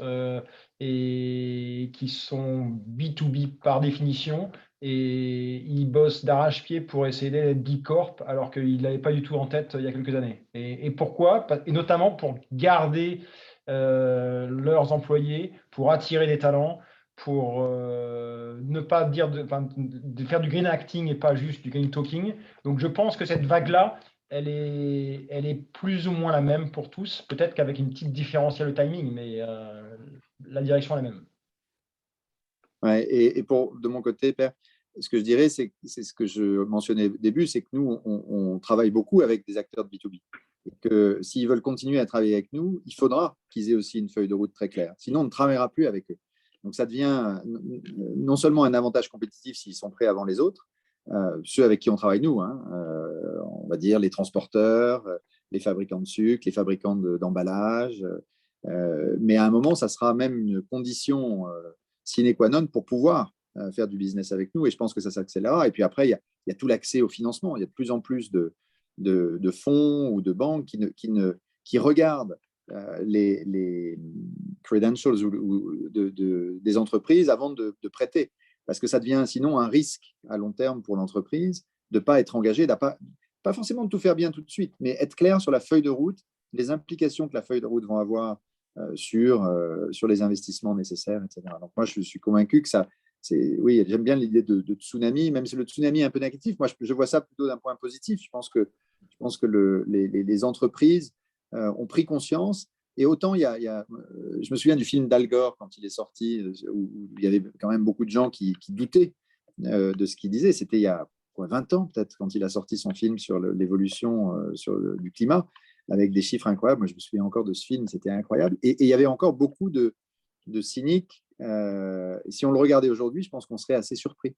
et qui sont B2B par définition et ils bossent d'arrache-pied pour essayer d'être B Corp alors qu'ils ne l'avaient pas du tout en tête il y a quelques années. Et pourquoi? Et notamment pour garder leurs employés, pour attirer des talents, pour ne pas dire de faire du green acting et pas juste du green talking. Donc je pense que cette vague-là, elle est plus ou moins la même pour tous, peut-être qu'avec une petite différentielle de timing, mais la direction est la même. Ouais, et de mon côté, Père, ce que je dirais, c'est ce que je mentionnais au début, c'est que nous, on travaille beaucoup avec des acteurs de B2B. Et que s'ils veulent continuer à travailler avec nous, il faudra qu'ils aient aussi une feuille de route très claire. Sinon, on ne travaillera plus avec eux. Donc, ça devient non seulement un avantage compétitif s'ils sont prêts avant les autres, ceux avec qui on travaille nous, hein, on va dire les transporteurs, les fabricants de sucre, les fabricants d'emballage, mais à un moment, ça sera même une condition sine qua non pour pouvoir faire du business avec nous, et je pense que ça s'accélérera. Et puis après, il y a tout l'accès au financement. Il y a de plus en plus de fonds ou de banques qui regardent les credentials des entreprises avant de prêter, parce que ça devient sinon un risque à long terme pour l'entreprise de ne pas être engagé, pas forcément de tout faire bien tout de suite, mais être clair sur la feuille de route, les implications que la feuille de route va avoir sur les investissements nécessaires, etc. Donc moi, je suis convaincu que ça, oui, j'aime bien l'idée de tsunami, même si le tsunami est un peu négatif, moi je vois ça plutôt d'un point positif. Je pense que les entreprises ont pris conscience. Et autant, je me souviens du film d'Al Gore quand il est sorti, où il y avait quand même beaucoup de gens qui doutaient de ce qu'il disait. C'était il y a 20 ans, peut-être, quand il a sorti son film sur l'évolution du climat, avec des chiffres incroyables. Moi, je me souviens encore de ce film, c'était incroyable. Et il y avait encore beaucoup de cyniques. Si on le regardait aujourd'hui, je pense qu'on serait assez surpris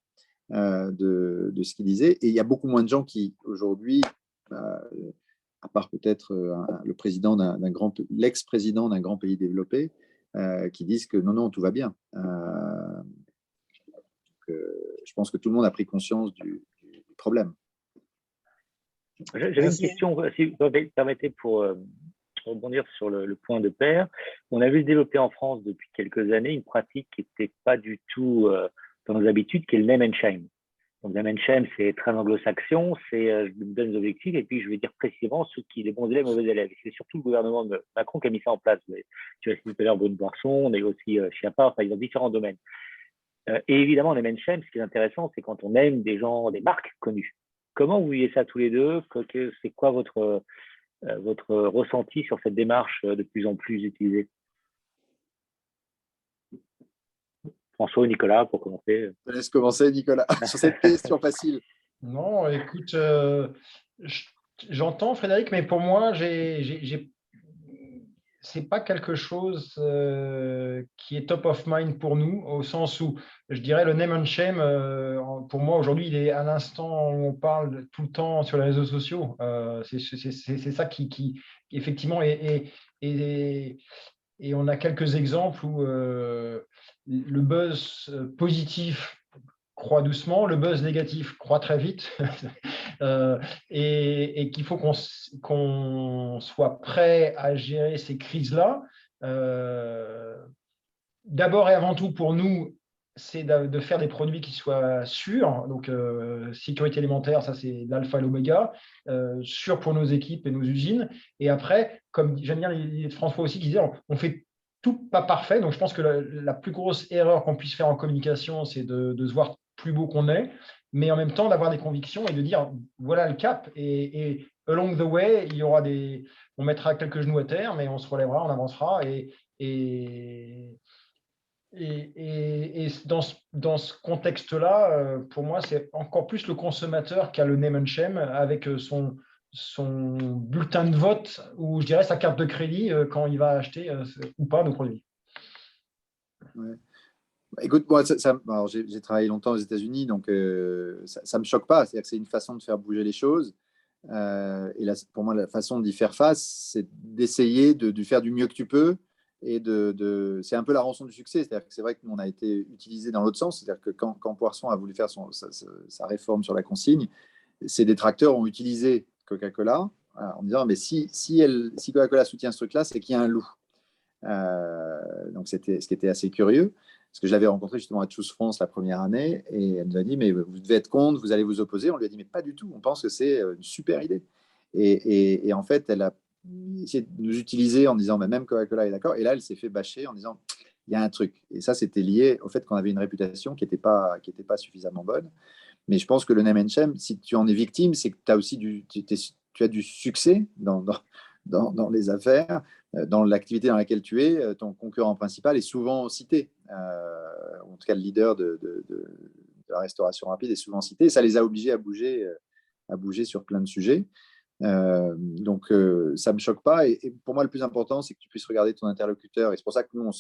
de ce qu'il disait. Et il y a beaucoup moins de gens qui, aujourd'hui, à part peut-être l'ex-président d'un grand pays développé, qui disent que non, tout va bien. Je pense que tout le monde a pris conscience du problème. J'avais une question, si vous me permettez, pour rebondir sur le point de Père. On a vu se développer en France depuis quelques années une pratique qui n'était pas du tout dans nos habitudes, qui est le name and shame. Donc, name and shame, c'est très anglo-saxon, c'est je me donne des objectifs et puis je vais dire précisément les bons élèves et les mauvais élèves. C'est surtout le gouvernement de Macron qui a mis ça en place. Tu as cité tout à l'heure Brune Poisson, on a aussi Chiappa, enfin, ils ont différents domaines. Et évidemment, name and shame, ce qui est intéressant, c'est quand on aime des gens, des marques connues. Comment vous voyez ça tous les deux? C'est quoi votre ressenti sur cette démarche de plus en plus utilisée? François ou Nicolas, pour commencer. Je te laisse commencer, Nicolas, sur cette question facile. Non, écoute, j'entends Frédéric, mais pour moi, c'est pas quelque chose qui est top of mind pour nous, au sens où je dirais le name and shame, pour moi aujourd'hui, il est à l'instant où on parle tout le temps sur les réseaux sociaux. C'est ça qui effectivement et on a quelques exemples où le buzz positif croît doucement, le buzz négatif croît très vite et qu'il faut qu'on soit prêt à gérer ces crises-là. d'abord et avant tout, pour nous, c'est de faire des produits qui soient sûrs. Donc, sécurité alimentaire, ça, c'est l'alpha et l'oméga. Sûr pour nos équipes et nos usines. Et après, comme j'aime bien l'idée de François aussi, qui disait, on fait tout pas parfait. Donc, je pense que la plus grosse erreur qu'on puisse faire en communication, c'est de se voir plus beau qu'on est, mais en même temps d'avoir des convictions et de dire, voilà le cap. Et along the way, on mettra quelques genoux à terre, mais on se relèvera, on avancera. Et dans ce contexte-là, pour moi, c'est encore plus le consommateur qui a le name and shame avec son bulletin de vote ou, je dirais, sa carte de crédit quand il va acheter ou pas nos produits. Ouais. Écoute, moi, alors, j'ai travaillé longtemps aux États-Unis, donc ça ne me choque pas. C'est-à-dire que c'est une façon de faire bouger les choses. Et là, pour moi, la façon d'y faire face, c'est d'essayer de faire du mieux que tu peux. Et c'est un peu la rançon du succès. C'est-à-dire que c'est vrai que nous, on a été utilisé dans l'autre sens. C'est-à-dire que quand Poisson a voulu faire sa réforme sur la consigne, ses détracteurs ont utilisé Coca-Cola en disant mais si Coca-Cola soutient ce truc-là, c'est qu'il y a un loup. Donc, ce qui était assez curieux. Parce que je l'avais rencontré justement à Choose France la première année et elle nous a dit mais vous devez être contre, vous allez vous opposer. On lui a dit mais pas du tout, on pense que c'est une super idée. Et en fait, elle a essayé de nous utiliser en disant mais même Coca-Cola est d'accord. Et là, elle s'est fait bâcher en disant il y a un truc. Et ça, c'était lié au fait qu'on avait une réputation qui n'était pas suffisamment bonne. Mais je pense que le name and shame, si tu en es victime, c'est que tu as aussi tu as du succès dans les affaires, dans l'activité dans laquelle tu es. Ton concurrent principal est souvent cité. En tout cas, le leader de la restauration rapide est souvent cité. Ça les a obligés à bouger sur plein de sujets. Donc, ça ne me choque pas. Et pour moi, le plus important, c'est que tu puisses regarder ton interlocuteur. Et c'est pour ça que nous,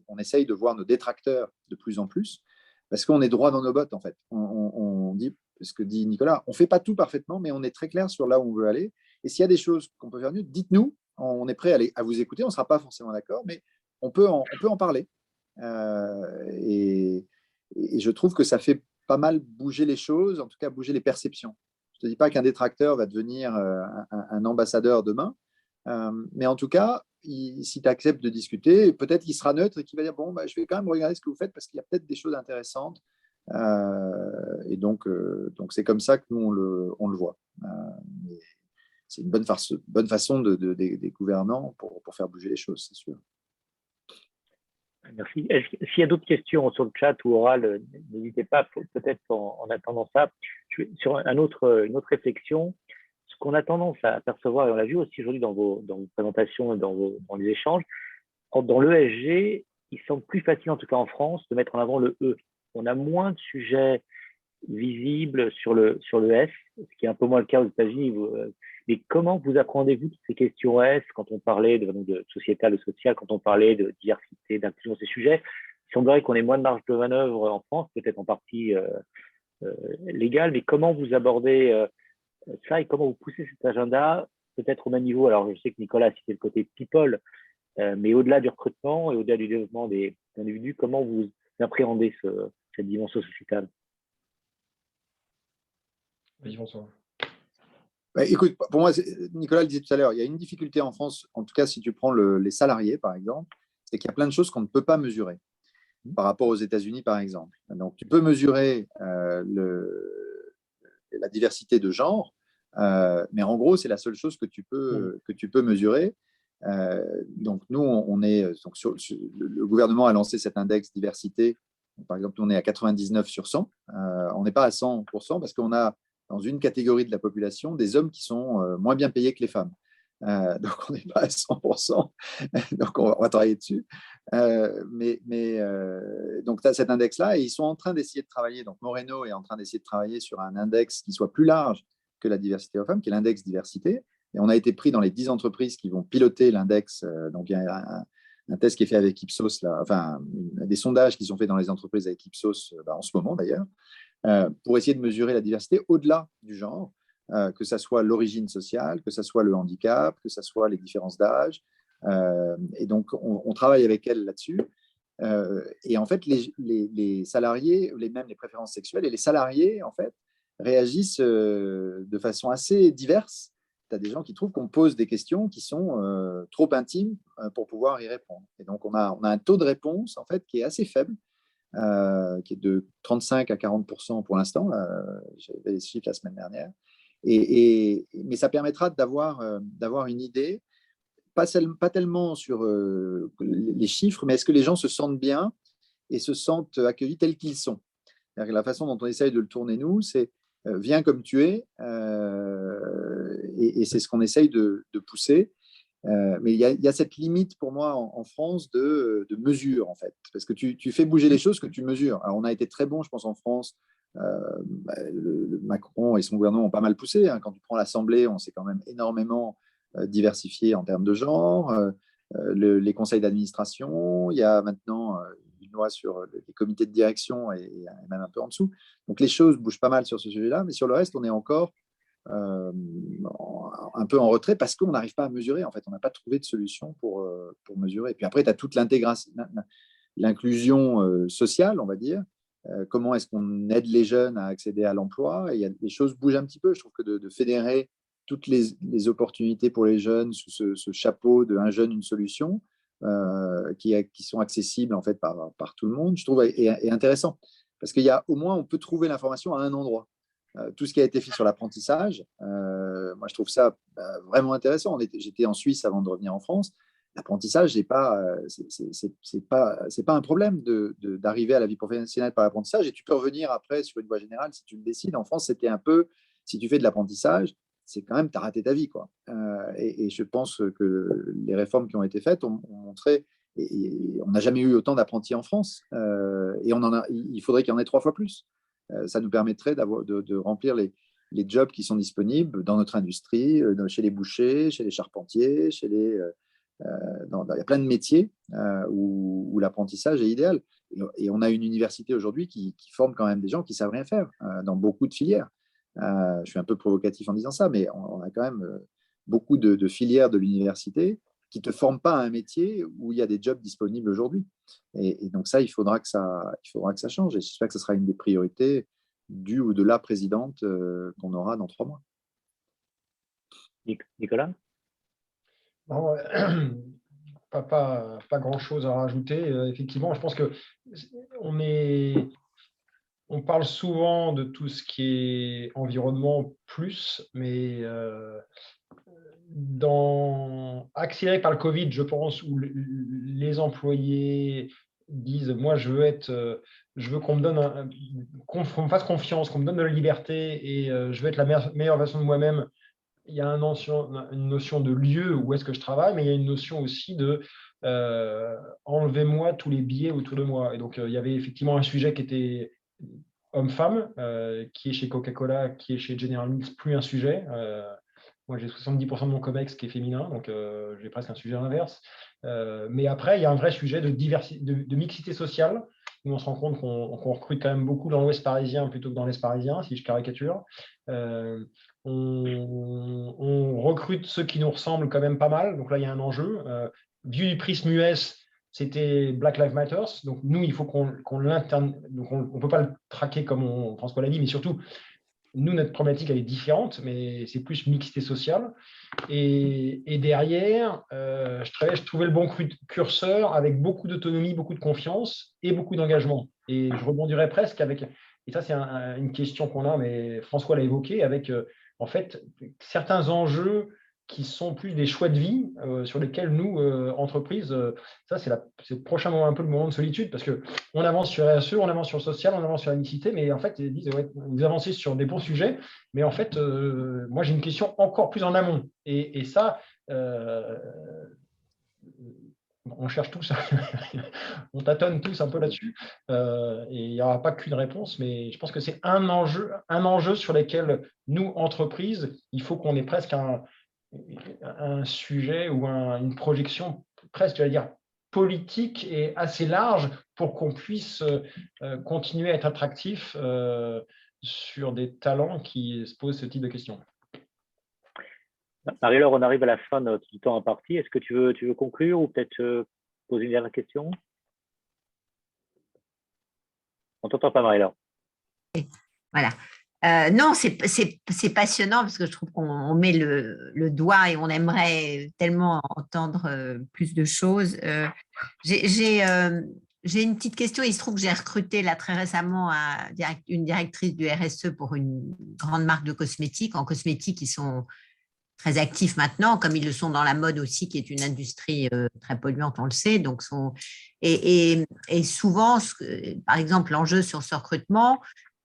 on essaye de voir nos détracteurs de plus en plus, parce qu'on est droit dans nos bottes, en fait. On dit, ce que dit Nicolas, on ne fait pas tout parfaitement, mais on est très clair sur là où on veut aller. Et s'il y a des choses qu'on peut faire mieux, dites-nous. On est prêt à vous écouter. On ne sera pas forcément d'accord, mais on peut en parler. Et je trouve que ça fait pas mal bouger les choses, en tout cas bouger les perceptions. Je ne te dis pas qu'un détracteur va devenir un ambassadeur demain, mais en tout cas, si tu acceptes de discuter, peut-être qu'il sera neutre et qu'il va dire bon, je vais quand même regarder ce que vous faites parce qu'il y a peut-être des choses intéressantes. Et donc c'est comme ça que nous, on le voit. C'est une bonne façon des gouvernants pour faire bouger les choses, c'est sûr. Merci. S'il y a d'autres questions sur le chat ou oral, n'hésitez pas, peut-être en attendant ça. Sur une autre réflexion, ce qu'on a tendance à percevoir, et on l'a vu aussi aujourd'hui dans vos présentations et dans les échanges, dans l'ESG, il semble plus facile, en tout cas en France, de mettre en avant le E. On a moins de sujets visibles sur le S, ce qui est un peu moins le cas aux États-Unis. Mais comment vous appréhendez-vous toutes ces questions S quand on parlait de sociétal, de social, quand on parlait de diversité, d'inclusion, ces sujets? Il semblerait qu'on ait moins de marge de manœuvre en France, peut-être en partie légale, mais comment vous abordez ça et comment vous poussez cet agenda peut-être au même niveau? Alors, je sais que Nicolas a cité le côté people, mais au-delà du recrutement et au-delà du développement des individus, comment vous appréhendez cette dimension sociétale? Oui, François. Écoute, pour moi, Nicolas le disait tout à l'heure, il y a une difficulté en France, en tout cas si tu prends les salariés, par exemple, c'est qu'il y a plein de choses qu'on ne peut pas mesurer par rapport aux États-Unis, par exemple. Donc, tu peux mesurer la diversité de genre, mais en gros, c'est la seule chose que tu peux mesurer. Donc, nous, le gouvernement a lancé cet index diversité. Par exemple, on est à 99 sur 100. On n'est pas à 100% parce qu'on a dans une catégorie de la population des hommes qui sont moins bien payés que les femmes. Donc, on n'est pas à 100%. Donc, on va travailler dessus. Donc, tu as cet index-là et ils sont en train d'essayer de travailler. Donc, Moreno est en train d'essayer de travailler sur un index qui soit plus large que la diversité aux femmes, qui est l'index diversité. Et on a été pris dans les 10 entreprises qui vont piloter l'index. Donc, il y a un test qui est fait avec Ipsos, des sondages qui sont faits dans les entreprises avec Ipsos en ce moment d'ailleurs, pour essayer de mesurer la diversité au-delà du genre, que ce soit l'origine sociale, que ce soit le handicap, que ce soit les différences d'âge. Et donc, on travaille avec elles là-dessus. Et en fait, les salariés, même les préférences sexuelles, et les salariés, en fait, réagissent de façon assez diverse. tu as des gens qui trouvent qu'on pose des questions qui sont trop intimes pour pouvoir y répondre. Et donc, on a un taux de réponse en fait, qui est assez faible, qui est de 35 à 40% pour l'instant. J'avais les chiffres la semaine dernière. Mais ça permettra d'avoir une idée, pas tellement sur les chiffres, mais est-ce que les gens se sentent bien et se sentent accueillis tels qu'ils sont. La façon dont on essaye de le tourner, nous, c'est viens comme tu es, et c'est ce qu'on essaye de pousser. Mais il y a cette limite pour moi en France de mesure, en fait, parce que tu fais bouger les choses que tu mesures. Alors, on a été très bon, je pense, en France. Macron et son gouvernement ont pas mal poussé. Quand tu prends l'Assemblée, on s'est quand même énormément diversifié en termes de genre. Les conseils d'administration, il y a maintenant une loi sur les comités de direction et même un peu en dessous. Donc les choses bougent pas mal sur ce sujet-là, mais sur le reste, on est encore un peu en retrait parce qu'on n'arrive pas à mesurer. En fait, on n'a pas trouvé de solution pour mesurer. Et puis après, tu as toute l'intégration, l'inclusion sociale, on va dire. Comment est-ce qu'on aide les jeunes à accéder à l'emploi? Et les choses bougent un petit peu. Je trouve que de fédérer toutes les opportunités pour les jeunes sous ce chapeau de un jeune, une solution, qui sont accessibles en fait par tout le monde, je trouve est intéressant. Parce qu'au moins, on peut trouver l'information à un endroit. Tout ce qui a été fait sur l'apprentissage, moi, je trouve ça vraiment intéressant. J'étais en Suisse avant de revenir en France. L'apprentissage, c'est pas un problème d'arriver à la vie professionnelle par l'apprentissage. Et tu peux revenir après sur une voie générale si tu le décides. En France, c'était un peu, si tu fais de l'apprentissage, c'est quand même, tu as raté ta vie, quoi. Et je pense que les réformes qui ont été faites ont montré, et on n'a jamais eu autant d'apprentis en France, et il faudrait qu'il y en ait 3 fois plus. Ça nous permettrait de remplir les jobs qui sont disponibles dans notre industrie, chez les bouchers, chez les charpentiers, il y a plein de métiers où l'apprentissage est idéal. Et on a une université aujourd'hui qui forme quand même des gens qui savent rien faire dans beaucoup de filières. Je suis un peu provocatif en disant ça, mais on a quand même beaucoup de filières de l'université qui ne te forment pas à un métier où il y a des jobs disponibles aujourd'hui. Et donc ça, il faudra que ça change. Et j'espère que ce sera une des priorités du ou de la présidente qu'on aura dans 3 mois. Nicolas? Non, pas grand-chose à rajouter. Effectivement, je pense que on parle souvent de tout ce qui est environnement plus, mais accéléré par le Covid, je pense, où les employés disent moi je veux qu'on me donne qu'on me fasse confiance, qu'on me donne de la liberté et je veux être la meilleure version de moi-même. Il y a une notion de lieu où est-ce que je travaille, mais il y a une notion aussi de enlevez-moi tous les biais autour de moi. Et donc, il y avait effectivement un sujet qui était homme-femme, qui est chez Coca-Cola, qui est chez General Mills, plus un sujet. Moi, j'ai 70% de mon COMEX qui est féminin, donc j'ai presque un sujet inverse. Mais après, il y a un vrai sujet de mixité sociale, où on se rend compte qu'on recrute quand même beaucoup dans l'Ouest parisien plutôt que dans l'Est parisien, si je caricature. On recrute ceux qui nous ressemblent quand même pas mal. Donc là, il y a un enjeu. Vu du prisme US, c'était Black Lives Matter. Donc nous, il faut qu'on l'interne. Donc on ne peut pas le traquer comme François l'a dit, mais surtout, nous, notre problématique, elle est différente, mais c'est plus mixité sociale. Et derrière, je trouvais le bon curseur avec beaucoup d'autonomie, beaucoup de confiance et beaucoup d'engagement. Et je rebondirais presque avec, et ça c'est une question qu'on a, mais François l'a évoqué, avec en fait certains enjeux qui sont plus des choix de vie sur lesquels nous, entreprises, ça c'est le prochain moment, un peu le moment de solitude, parce qu'on avance sur RSE, on avance sur le social, on avance sur la mixité, mais en fait, ils disent, ouais, vous avancez sur des bons sujets, mais en fait, moi j'ai une question encore plus en amont. Et ça, on cherche tous, on tâtonne tous un peu là-dessus, et il n'y aura pas qu'une réponse, mais je pense que c'est un enjeu sur lequel nous, entreprises, il faut qu'on ait presque un sujet ou une projection presque, j'allais dire, politique et assez large pour qu'on puisse continuer à être attractif sur des talents qui se posent ce type de questions. Marie-Laure, on arrive à la fin de notre temps imparti. Est-ce que tu veux conclure ou peut-être poser une dernière question? On ne t'entend pas, Marie-Laure. Voilà. Non, c'est passionnant parce que je trouve qu'on met le doigt et on aimerait tellement entendre plus de choses. J'ai une petite question. Il se trouve que j'ai recruté là très récemment une directrice du RSE pour une grande marque de cosmétiques. En cosmétiques, ils sont très actifs maintenant, comme ils le sont dans la mode aussi, qui est une industrie très polluante, on le sait. Donc et souvent, par exemple, l'enjeu sur ce recrutement,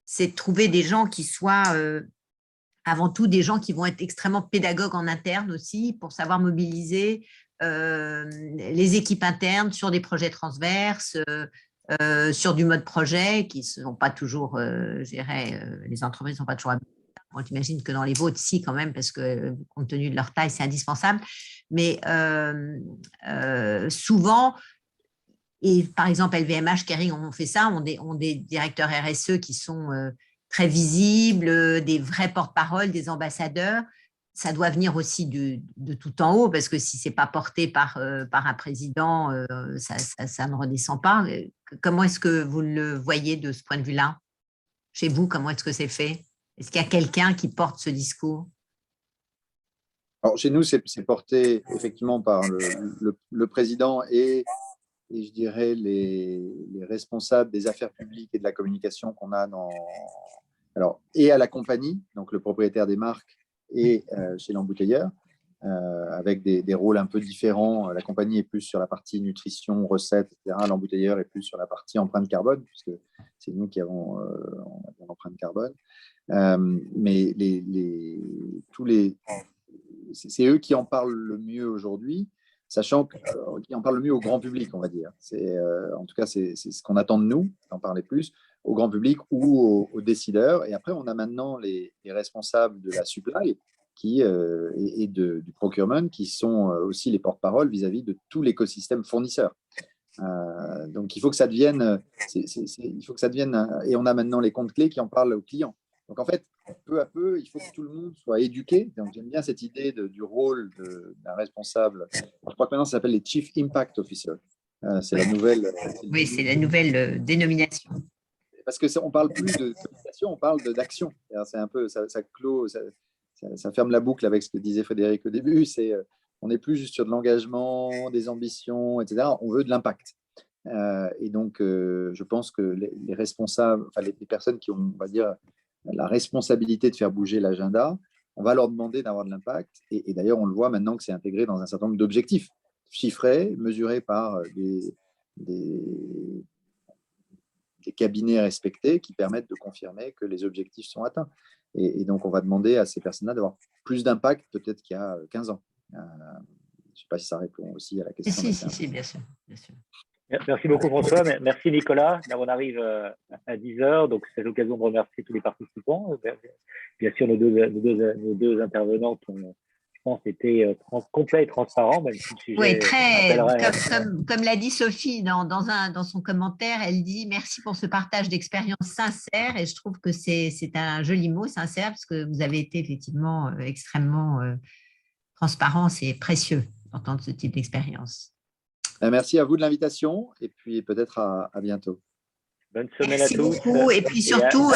c'est de trouver des gens qui soient avant tout des gens qui vont être extrêmement pédagogues en interne aussi pour savoir mobiliser les équipes internes sur des projets transverses, sur du mode projet qui ne sont pas toujours, je dirais, les entreprises ne sont pas toujours habituées. On imagine que dans les vôtres, si quand même, parce que compte tenu de leur taille, c'est indispensable. Mais souvent, et par exemple, LVMH, Kering ont fait ça, ont des directeurs RSE qui sont très visibles, des vrais porte-parole, des ambassadeurs. Ça doit venir aussi de tout en haut, parce que si ce n'est pas porté par un président, ça ne redescend pas. Comment est-ce que vous le voyez de ce point de vue-là? Chez vous, comment est-ce que c'est fait? Est-ce qu'il y a quelqu'un qui porte ce discours? Alors, chez nous, c'est porté effectivement par le président et je dirais les responsables des affaires publiques et de la communication qu'on a et à la compagnie, donc le propriétaire des marques, et chez l'embouteilleur, avec des rôles un peu différents. La compagnie est plus sur la partie nutrition, recettes, etc. L'embouteilleur est plus sur la partie empreinte carbone, puisque c'est nous qui avons l'empreinte carbone. Mais c'est eux qui en parlent le mieux aujourd'hui, sachant qu'ils en parlent le mieux au grand public, on va dire. En tout cas, c'est ce qu'on attend de nous, d'en parler plus, au grand public ou aux décideurs. Et après, on a maintenant les responsables de la supply et du procurement qui sont aussi les porte-parole vis-à-vis de tout l'écosystème fournisseur. Donc, il faut que ça devienne, et on a maintenant les comptes clés qui en parlent aux clients. Donc, en fait, peu à peu, il faut que tout le monde soit éduqué. Donc, j'aime bien cette idée du rôle d'un responsable. Je crois que maintenant, ça s'appelle les Chief Impact Officer. C'est la nouvelle. Oui, c'est la nouvelle dénomination. Parce qu'on ne parle plus de communication, on parle d'action. C'est un peu, ça clôt, ça ferme la boucle avec ce que disait Frédéric au début. On n'est plus juste sur de l'engagement, des ambitions, etc. On veut de l'impact. Et donc, je pense que les responsables, enfin les personnes qui ont, on va dire, la responsabilité de faire bouger l'agenda, on va leur demander d'avoir de l'impact. Et d'ailleurs, on le voit maintenant que c'est intégré dans un certain nombre d'objectifs chiffrés, mesurés par des cabinets respectés qui permettent de confirmer que les objectifs sont atteints. Et donc, on va demander à ces personnes-là d'avoir plus d'impact peut-être qu'il y a 15 ans. Je ne sais pas si ça répond aussi à la question. Si, bien sûr. Merci beaucoup François, merci Nicolas. Là, on arrive à 10 heures, donc c'est l'occasion de remercier tous les participants. Bien sûr, nos deux intervenantes ont, je pense, été complets et transparents. Même si le sujet oui, comme l'a dit Sophie dans son commentaire, elle dit merci pour ce partage d'expérience sincère, et je trouve que c'est un joli mot, sincère, parce que vous avez été effectivement extrêmement transparent, c'est précieux d'entendre ce type d'expérience. Merci à vous de l'invitation et puis peut-être à bientôt. Bonne semaine Merci à tous. beaucoup. Et puis surtout,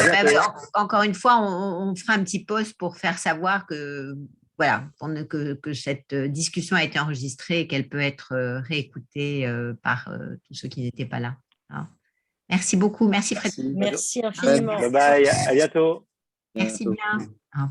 encore une fois, on fera un petit post pour faire savoir que, voilà, que cette discussion a été enregistrée et qu'elle peut être réécoutée par tous ceux qui n'étaient pas là. Hein. Merci beaucoup. Merci Frédéric. Merci infiniment. Bye bye. À bientôt. Merci bien. Au revoir.